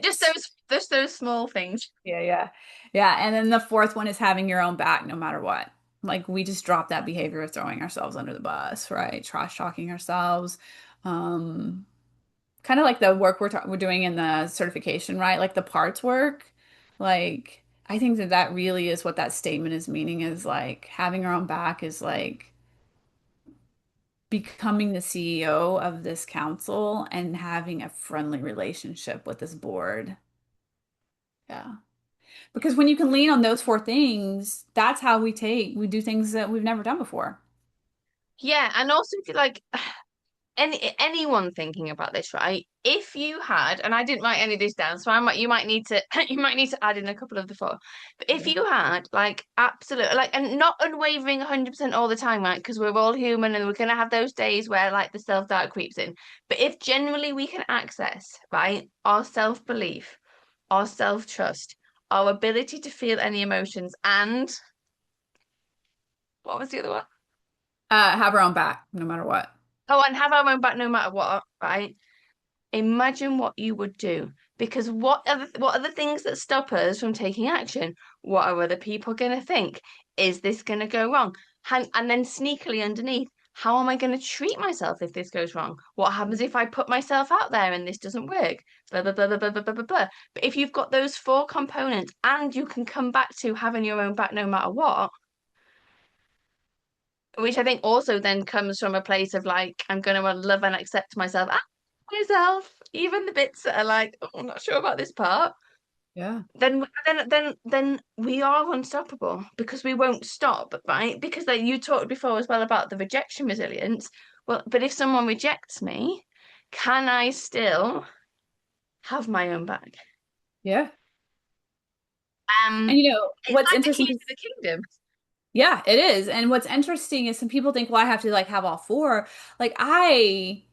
Just not, those small things. yeah, yeah. Yeah. And then the fourth one is having your own back no matter what. Like we just drop that behavior of throwing ourselves under the bus, right? Trash talking ourselves. Um, Kind of like the work we're doing in the certification, right? Like the parts work. Like I think that that really is what that statement is meaning, is like having our own back is like becoming the CEO of this council and having a friendly relationship with this board. Yeah. Because when you can lean on those four things, that's how we do things that we've never done before. Yeah, and also if you like anyone thinking about this, right? If you had, and I didn't write any of this down, so I might you might need to you might need to add in a couple of the four. But if Yeah. you had like absolute like and not unwavering 100% all the time, right? Because we're all human and we're gonna have those days where like the self-doubt creeps in. But if generally we can access, right, our self-belief, our self-trust, our ability to feel any emotions, and what was the other one? Have our own back no matter what. Oh, and have our own back no matter what, right? Imagine what you would do. Because what are the things that stop us from taking action? What are other people going to think? Is this going to go wrong? And then sneakily underneath, how am I going to treat myself if this goes wrong? What happens if I put myself out there and this doesn't work? Blah, blah, blah, blah, blah, blah, blah, blah, blah. But if you've got those four components and you can come back to having your own back no matter what, which I think also then comes from a place of like, I'm going to love and accept myself, even the bits that are like, oh, I'm not sure about this part. Yeah. Then we are unstoppable because we won't stop, right? Because like you talked before as well about the rejection resilience. Well, but if someone rejects me, can I still have my own back? Yeah. And you know, It's what's like the interesting, keys 'cause to the kingdom. yeah, it is. And what's interesting is some people think, well, I have to like have all four. Like I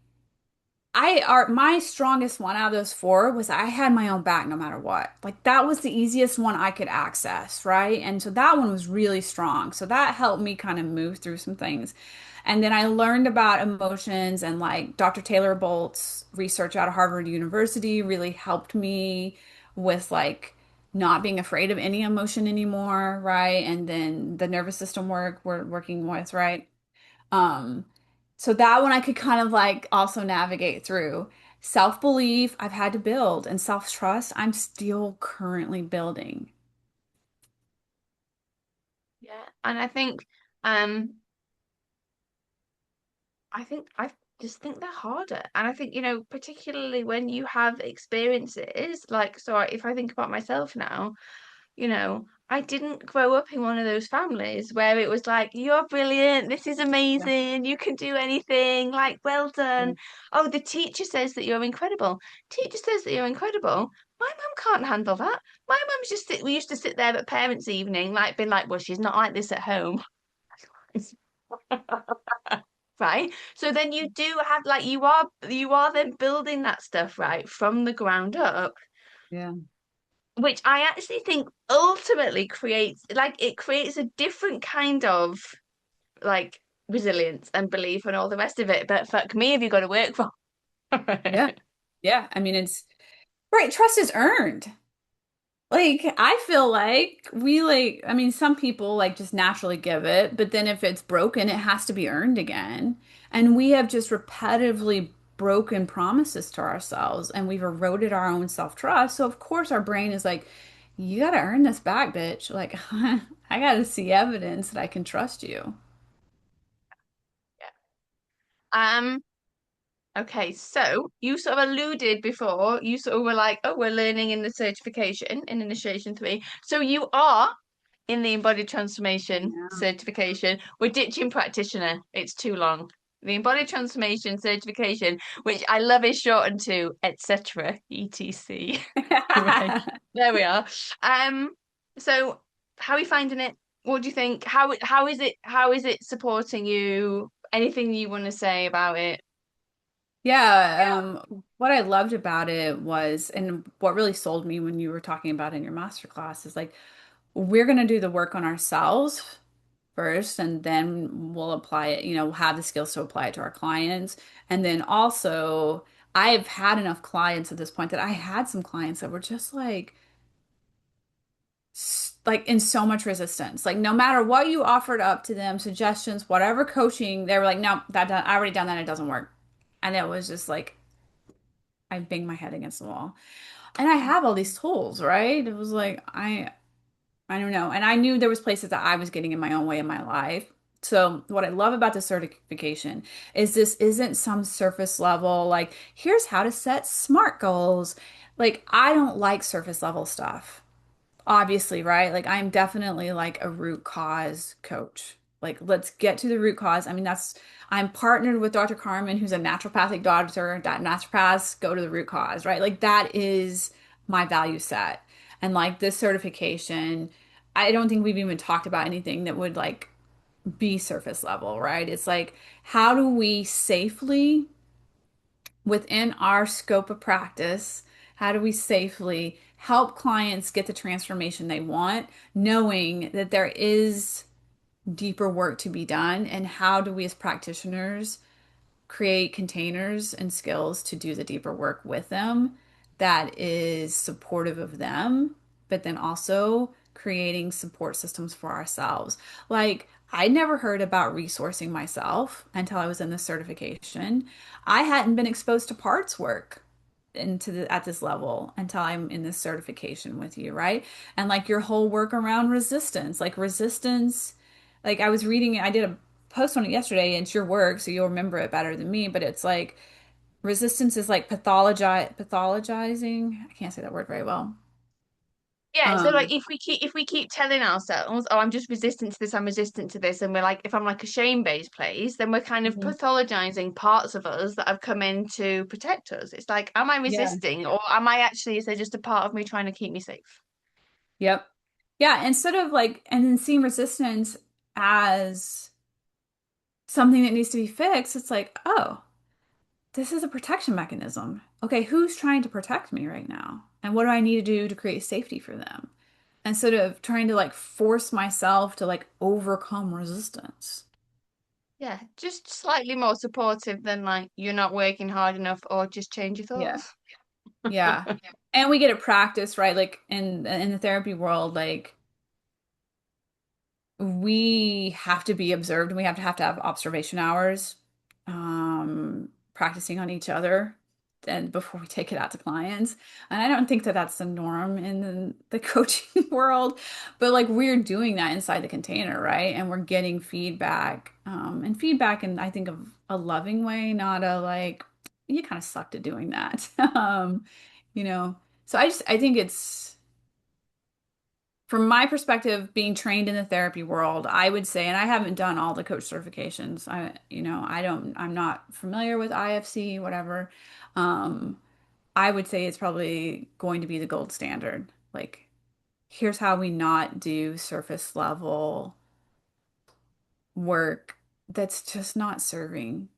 are my strongest one out of those four was I had my own back no matter what. Like that was the easiest one I could access, right? And so that one was really strong. So that helped me kind of move through some things. And then I learned about emotions, and like Dr. Taylor Bolt's research out of Harvard University really helped me with like not being afraid of any emotion anymore, right? And then the nervous system work we're working with, right? Um, so that one I could kind of like also navigate through. Self-belief, I've had to build, and self-trust, I'm still currently building. Yeah. And um I just think they're harder. And I think, particularly when you have experiences like if I think about myself now, I didn't grow up in one of those families where it was like, you're brilliant, this is Yeah. amazing, you can do anything, like, well Yeah. done. Oh, the teacher says that you're incredible. Teacher says that you're incredible. My mum can't handle that. My mum's we used to sit there at parents' evening, like, being like, well, she's not like this at home. Right. So then you do have like you are then building that stuff right from the ground up, Yeah. which I actually think ultimately creates a different kind of like resilience and belief and all the rest of it. But fuck me, have you got to work for Yeah. it? Yeah. I mean, it's right. Trust is earned. Like, I feel like I mean, some people like just naturally give it, but then if it's broken, it has to be earned again. And we have just repetitively broken promises to ourselves, and we've eroded our own self-trust. So, of course, our brain is like, you got to earn this back, bitch. Like, I got to see evidence that I can trust you. Yeah. Okay, so you sort of alluded before, you sort of were like, oh, we're learning in the certification in initiation three. So you are in the embodied transformation Yeah. certification. We're ditching practitioner. It's too long. The embodied transformation certification, which I love, is shortened to etc. etc. Right. There we are. Um, so how are you finding it? What do you think? How is it supporting you? Anything you want to say about it? Yeah, what I loved about it was, and what really sold me when you were talking about in your masterclass is like, we're going to do the work on ourselves first, and then we'll apply it, we'll have the skills to apply it to our clients. And then also, I've had enough clients at this point that I had some clients that were just like in so much resistance. Like no matter what you offered up to them, suggestions, whatever coaching, they were like, no, I already done that, it doesn't work. And it was just like I banged my head against the wall. And I have all these tools, right? It was like I don't know. And I knew there was places that I was getting in my own way in my life. So what I love about the certification is this isn't some surface level, like, here's how to set SMART goals. Like, I don't like surface level stuff. Obviously, right? Like, I'm definitely like a root cause coach. Like, let's get to the root cause. I mean, I'm partnered with Dr. Carmen, who's a naturopathic doctor. That naturopaths go to the root cause, right? Like, that is my value set. And like this certification, I don't think we've even talked about anything that would like be surface level, right? It's like, how do we safely, within our scope of practice, how do we safely help clients get the transformation they want, knowing that there is deeper work to be done? And how do we as practitioners create containers and skills to do the deeper work with them that is supportive of them, but then also creating support systems for ourselves. Like, I never heard about resourcing myself until I was in the certification. I hadn't been exposed to parts work at this level until I'm in this certification with you, right? And like your whole work around resistance, like I was reading it, I did a post on it yesterday, and it's your work, so you'll remember it better than me, but it's like resistance is like pathologizing. I can't say that word very well. Yeah, so like Um, if we keep telling ourselves, oh, I'm just resistant to this, I'm resistant to this, and we're like, if I'm like a shame-based place, then we're kind of Mhm. pathologizing parts of us that have come in to protect us. It's like, am I Yeah. resisting, or am I actually, is there just a part of me trying to keep me safe? Yep. Yeah, instead of like, and then seeing resistance as something that needs to be fixed, it's like, oh, this is a protection mechanism. Okay, who's trying to protect me right now? And what do I need to do to create safety for them? Instead of trying to like force myself to like overcome resistance. Yeah, just slightly more supportive than like you're not working hard enough, or just change your Yeah. thoughts. Yeah. And we get to practice, right? Like in the therapy world, like we have to be observed and we have to have observation hours, practicing on each other and before we take it out to clients. And I don't think that that's the norm in the coaching world, but like we're doing that inside the container, right? And we're getting feedback, and feedback in I think of a loving way, not a like you kind of sucked at doing that. You know. So I think it's from my perspective, being trained in the therapy world, I would say, and I haven't done all the coach certifications. I'm not familiar with IFC, whatever. Um, I would say it's probably going to be the gold standard. Like, here's how we not do surface level work that's just not serving.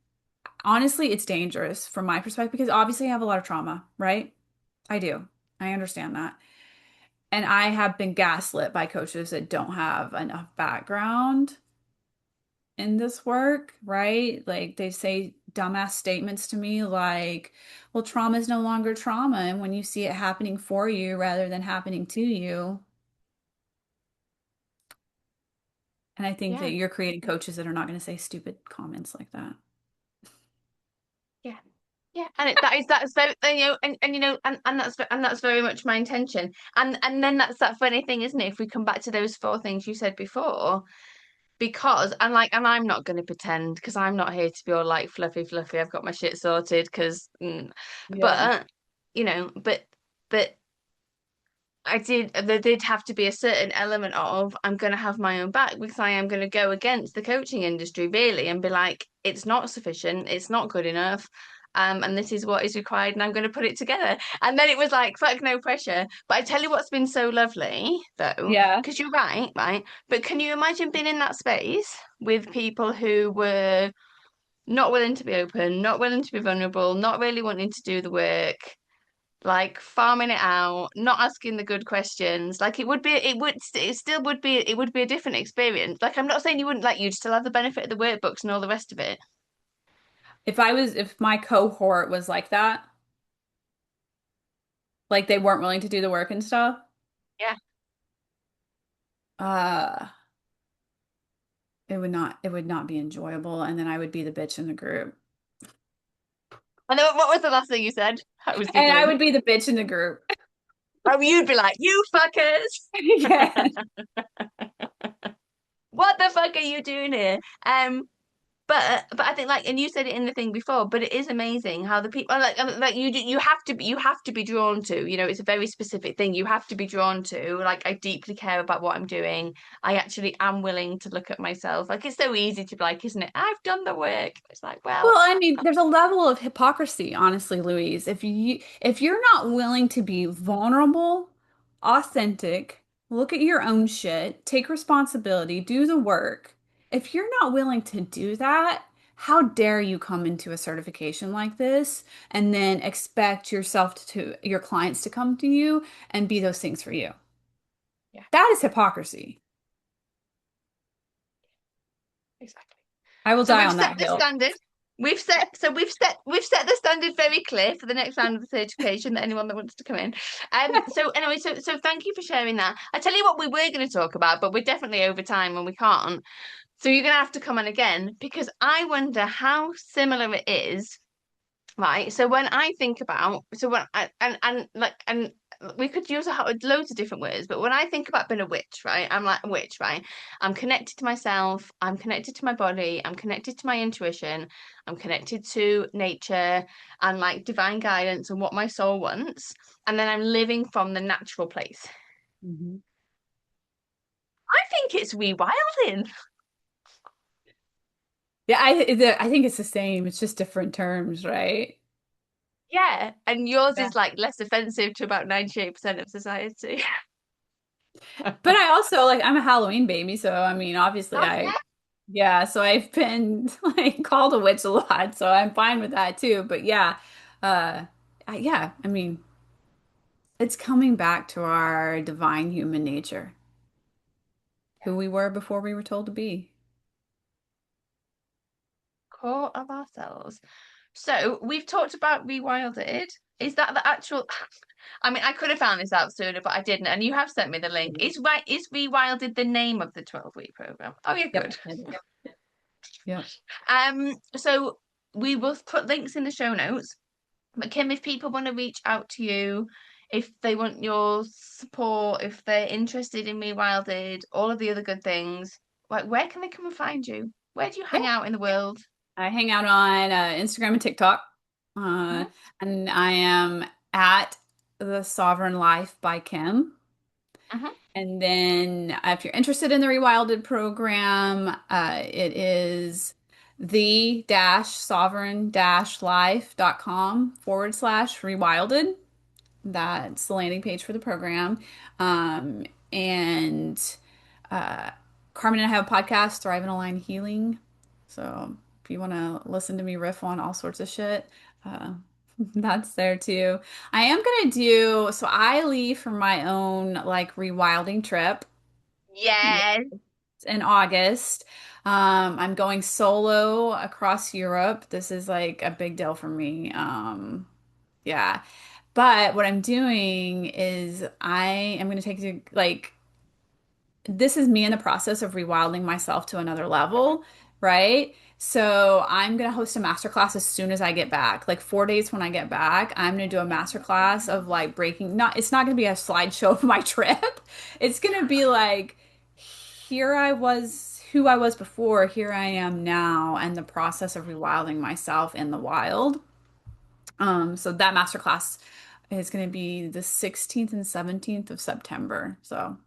Honestly, it's dangerous from my perspective because obviously I have a lot of trauma, right? I do. I understand that. And I have been gaslit by coaches that don't have enough background in this work, right? Like they say dumbass statements to me like, well, trauma is no longer trauma. And when you see it happening for you rather than happening to you, and I think that Yeah, you're creating coaches that are not going to say stupid comments like that. yeah. Yeah, and that's very and that's very much my intention. And then that's that funny thing, isn't it? If we come back to those four things you said before, because and I'm not going to pretend because I'm not here to be all like fluffy fluffy, I've got my shit sorted because Yeah. but but there did have to be a certain element of I'm going to have my own back because I am going to go against the coaching industry really and be like, it's not sufficient, it's not good enough. And this is what is required, and I'm going to put it together. And then it was like, fuck, no pressure. But I tell you what's been so lovely, though, Yeah. because you're right, right? But can you imagine being in that space with people who were not willing to be open, not willing to be vulnerable, not really wanting to do the work, like farming it out, not asking the good questions. Like it still would be, it would be a different experience. Like I'm not saying you wouldn't, like you'd still have the benefit of the workbooks and all the rest of it. If my cohort was like that, like they weren't willing to do the work and stuff, Yeah. uh, it would not be enjoyable. And then I would be the bitch in the group. And then what was the last thing you said? How was you And I doing? would be the bitch in the group. Oh, you'd be like, you fuckers. Yeah. What the fuck are you doing here? But I think like, and you said it in the thing before, but it is amazing how the people like you have to be drawn to, it's a very specific thing. You have to be drawn to, like, I deeply care about what I'm doing. I actually am willing to look at myself. Like it's so easy to be like, isn't it? I've done the work. It's like, Well, well, I mean, there's a level of hypocrisy, honestly, Louise. If you're not willing to be vulnerable, authentic, look at your own shit, take responsibility, do the work. If you're not willing to do that, how dare you come into a certification like this and then expect your clients to come to you and be those things for you? yeah, That is hypocrisy. exactly. I will So die we've on set that the hill. standard. We've set the standard very clear for the next round of the certification that anyone that wants to come in. So anyway, so thank you for sharing that. I tell you what we were going to talk about, but we're definitely over time and we can't. So you're going to have to come on again because I wonder how similar it is. Right. So when I think about, so when I, and like, and we could use loads of different words, but when I think about being a witch, right, I'm like a witch, right? I'm connected to myself, I'm connected to my body, I'm connected to my intuition, I'm connected to nature and like divine guidance and what my soul wants. And then I'm living from the natural place. Mhm. I think it's rewilding. Yeah, I think it's the same. It's just different terms, right? Yeah. And yours Yeah. is like less offensive to about 98% of society. But I also like I'm a Halloween baby, so I mean, obviously Oh yeah. yeah, so I've been like called a witch a lot, so I'm fine with that too. But yeah, yeah, I mean, it's coming back to our divine human nature, who we were before we were told to be. Core of ourselves. So we've talked about rewilded. Is that the actual? I mean, I could have found this out sooner, but I didn't. And you have sent me the link. Is rewilded the name of the 12-week program? Oh, yeah, Yep, good. it is. Yep. So we will put links in the show notes. But Kim, if people want to reach out to you, if they want your support, if they're interested in rewilded, all of the other good things, like where can they come and find you? Where do you Yeah. hang out in the world? I hang out on Instagram and TikTok, uh, Mhm. and I am at The Sovereign Life by Kim. Mhm. And then if you're interested in the Rewilded program, it is the dash sovereign dash life.com/rewilded. That's the landing page for the program. And uh, Carmen and I have a podcast, Thrive in Aligned Healing. So if you want to listen to me riff on all sorts of shit, uh, that's there too. I am gonna do, so I leave for my own like rewilding trip Yes. in August. I'm going solo across Europe. This is like a big deal for me. Yeah. But what I'm doing is I am going to take to like this is me in the process of rewilding myself to another level, right? So I'm gonna host a masterclass as soon as I get back. Like 4 days when I get back, I'm gonna do a masterclass of like breaking, not it's not gonna be a slideshow of my trip. It's gonna be like here I was, who I was before, here I am now, and the process of rewilding myself in the wild. So that masterclass is going to be the 16th and 17th of September. So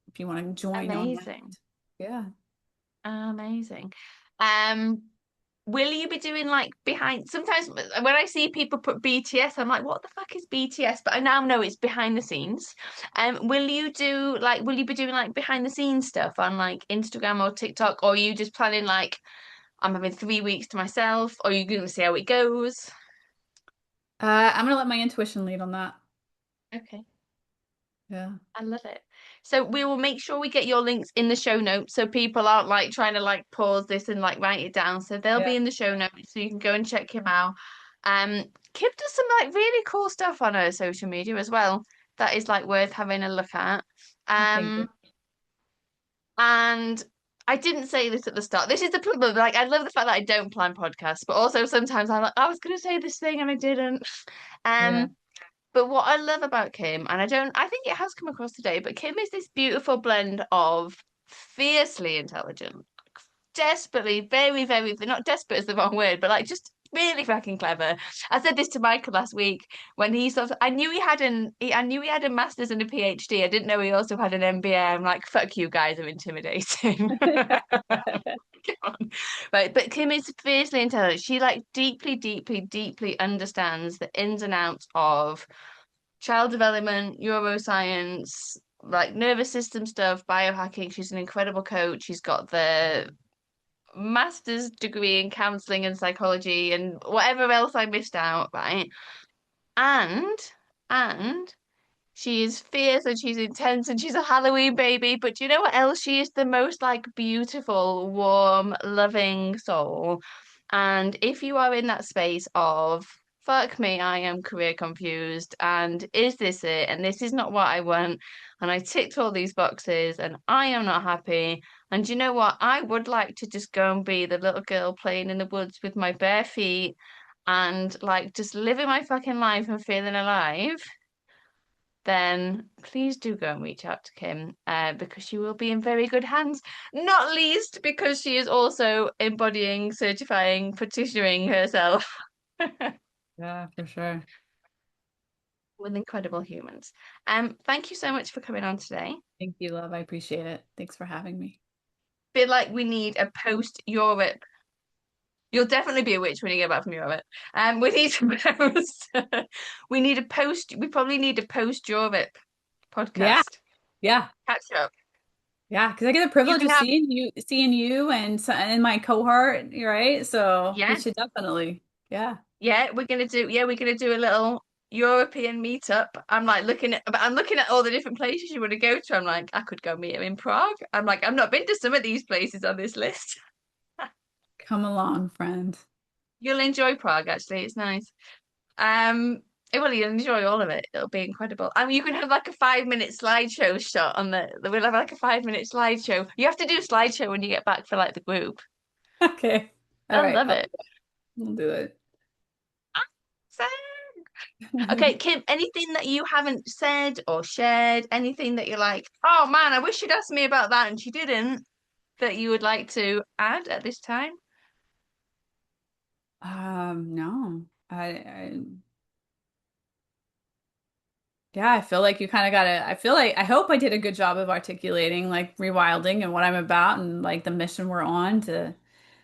if you want to join on that, Amazing. yeah. Amazing. Um, will you be doing like behind sometimes when I see people put BTS, I'm like, what the fuck is BTS? But I now know it's behind the scenes. Will you be doing like behind the scenes stuff on like Instagram or TikTok, or are you just planning like I'm having 3 weeks to myself, or are you gonna see how it goes? I'm gonna let my intuition lead on that. Okay. Yeah. I love it. So we will make sure we get your links in the show notes so people aren't like trying to like pause this and like write it down. So they'll Yeah. be in the show notes so you can go and check him out. Kim does some like really cool stuff on her social media as well. That is like worth having a look at. Well, thank you. Um, and I didn't say this at the start. This is the problem. Like I love the fact that I don't plan podcasts, but also sometimes I'm like, I was gonna say this thing and I didn't. Yeah. Um, but what I love about Kim, and I think it has come across today, but Kim is this beautiful blend of fiercely intelligent, desperately, very, very, not desperate is the wrong word, but like just really fucking clever. I said this to Michael last week when he sort of, I knew he had a master's and a PhD. I didn't know he also had an MBA. I'm like, fuck you guys are intimidating. Right, but Kim is fiercely intelligent. She like deeply, deeply, deeply understands the ins and outs of child development, neuroscience, like nervous system stuff, biohacking. She's an incredible coach. She's got the master's degree in counseling and psychology and whatever else I missed out, right? And and she is fierce and she's intense and she's a Halloween baby. But do you know what else? She is the most like beautiful, warm, loving soul. And if you are in that space of fuck me, I am career confused, and is this it? And this is not what I want. And I ticked all these boxes and I am not happy. And do you know what? I would like to just go and be the little girl playing in the woods with my bare feet and like just living my fucking life and feeling alive, then please do go and reach out to Kim because she will be in very good hands. Not least because she is also embodying, certifying, petitioning herself Yeah, for sure. with incredible humans. Thank you so much for coming on today. Thank you, love. I appreciate it. Thanks for having me. Feel like we need a post Europe. You'll definitely be a witch when you get back from Europe. We need to post. We need a post. We probably need a post Europe Yeah. podcast Yeah. catch up. Yeah, because I get the You privilege can of have, seeing you and my cohort, right? So we yeah. should definitely, yeah. We're gonna do a little European meetup. I'm looking at all the different places you want to go to. I'm like, I could go meet him in Prague. I'm like, I've not been to some of these places on this list. Come along, friend. You'll enjoy Prague, actually. It's nice. Um, well, you'll enjoy all of it. It'll be incredible. I mean, you can have like a 5 minute slideshow shot on we'll have like a 5 minute slideshow. You have to do a slideshow when you get back for like the group. Okay. All I right. love it. We'll do it. So okay, Kim, anything that you haven't said or shared, anything that you're like, oh man, I wish she'd asked me about that and she didn't, that you would like to add at this time? No. Yeah, I feel like you kind of gotta, I feel like, I hope I did a good job of articulating like rewilding and what I'm about and like the mission we're on to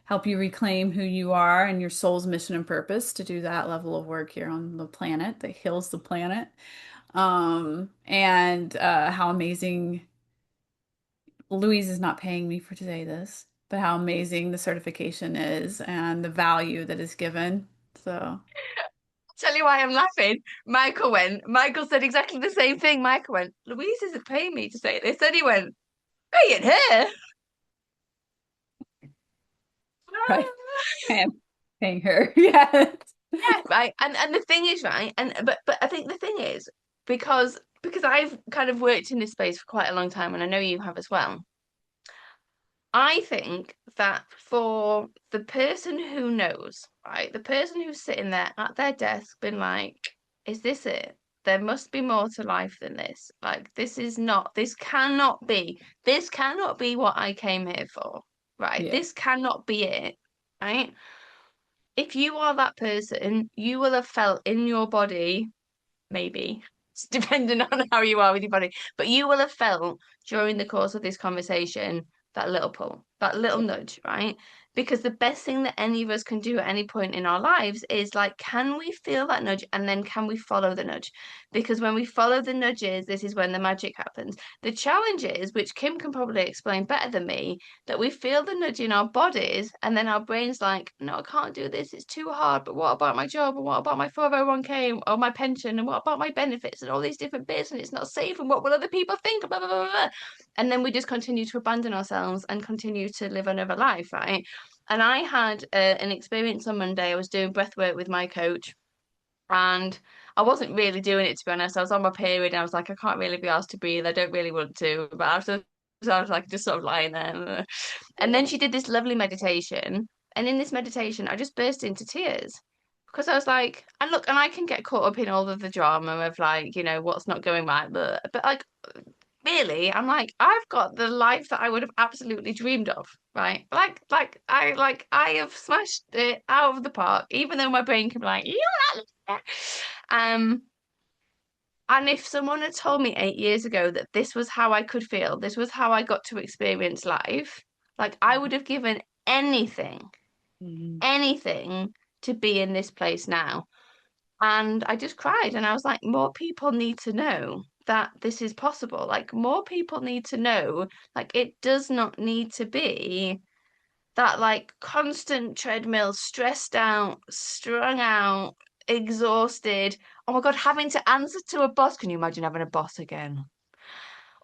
help you reclaim who you are and your soul's mission and purpose to do that level of work here on the planet that heals the planet. And how amazing Louise is not paying me for today this, but how amazing the certification is and the value that is given. So, Tell you why I'm laughing. Michael said exactly the same thing. Michael went, Louise isn't paying me to say this. And he went, paying her. right, I am paying her. Yes. Yeah, right. And the thing is, right, and but I think the thing is, because I've kind of worked in this space for quite a long time, and I know you have as well. I think that for the person who knows, right, the person who's sitting there at their desk, been like, is this it? there must be more to life than this. Like, this cannot be what I came here for, right? Yeah. This cannot be it, right? If you are that person, you will have felt in your body, maybe, it's depending on how you are with your body, but you will have felt during the course of this conversation that little pull, that little nudge, right? Because the best thing that any of us can do at any point in our lives is like, can we feel that nudge and then can we follow the nudge? Because when we follow the nudges, this is when the magic happens. The challenge is, which Kim can probably explain better than me, that we feel the nudge in our bodies and then our brain's like, no, I can't do this. It's too hard. But what about my job? And what about my 401k or my pension? And what about my benefits and all these different bits? And it's not safe. And what will other people think? Blah, blah, blah, blah. And then we just continue to abandon ourselves and continue to live another life, right? And I had an experience on Monday. I was doing breath work with my coach, and I wasn't really doing it, to be honest. I was on my period and I was like, I can't really be asked to breathe. I don't really want to. But I was like just sort of lying there. And then she did this lovely meditation. And in this meditation, I just burst into tears because I was like, and look, and I can get caught up in all of the drama of like, what's not going right. But like, really, I'm like, I've got the life that I would have absolutely dreamed of, right? I have smashed it out of the park, even though my brain can be like, yeah. And if someone had told me 8 years ago that this was how I could feel, this was how I got to experience life, like I would have given anything, Mhm. anything to be in this place now. And I just cried and I was like, more people need to know that this is possible. Like, more people need to know, like, it does not need to be that, like, constant treadmill, stressed out, strung out, exhausted. Oh my God, having to answer to a boss. Can you imagine having a boss again?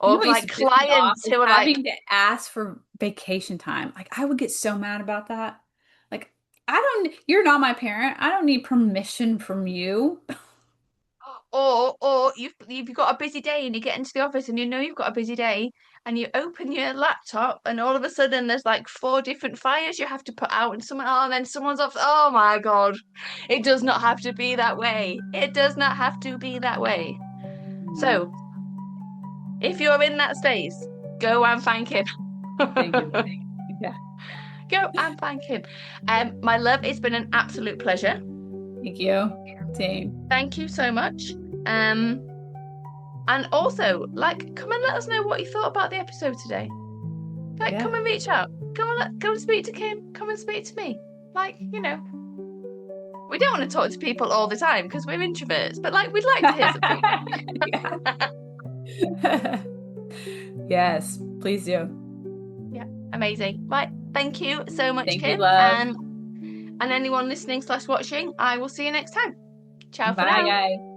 You know Or what used to like piss me off clients is who are like, having to ask for vacation time. Like I would get so mad about that. Like you're not my parent. I don't need permission from you. or you've got a busy day and you get into the office and you know you've got a busy day and you open your laptop and all of a sudden there's like four different fires you have to put out and and then someone's off. Oh my God. It does not have to be that way. It does not have to be that way. No. So if you're in that space, go and thank him. Thank you. Yeah. Go and thank him. My love, it's been an absolute pleasure. Thank you. Same. Thank you so much. Um, and also, like, come and let us know what you thought about the episode today. Like, Yeah. come and reach out. Go and speak to Kim. Come and speak to me. Like, we don't want to talk to people all the time because we're introverts, but like, we'd like to hear some feedback. Yeah. Yes, please do. Yeah, amazing. Right, thank you so much, Thank you, Kim, love. and anyone listening/watching. I will see you next time. Ciao for Bye, now. guys.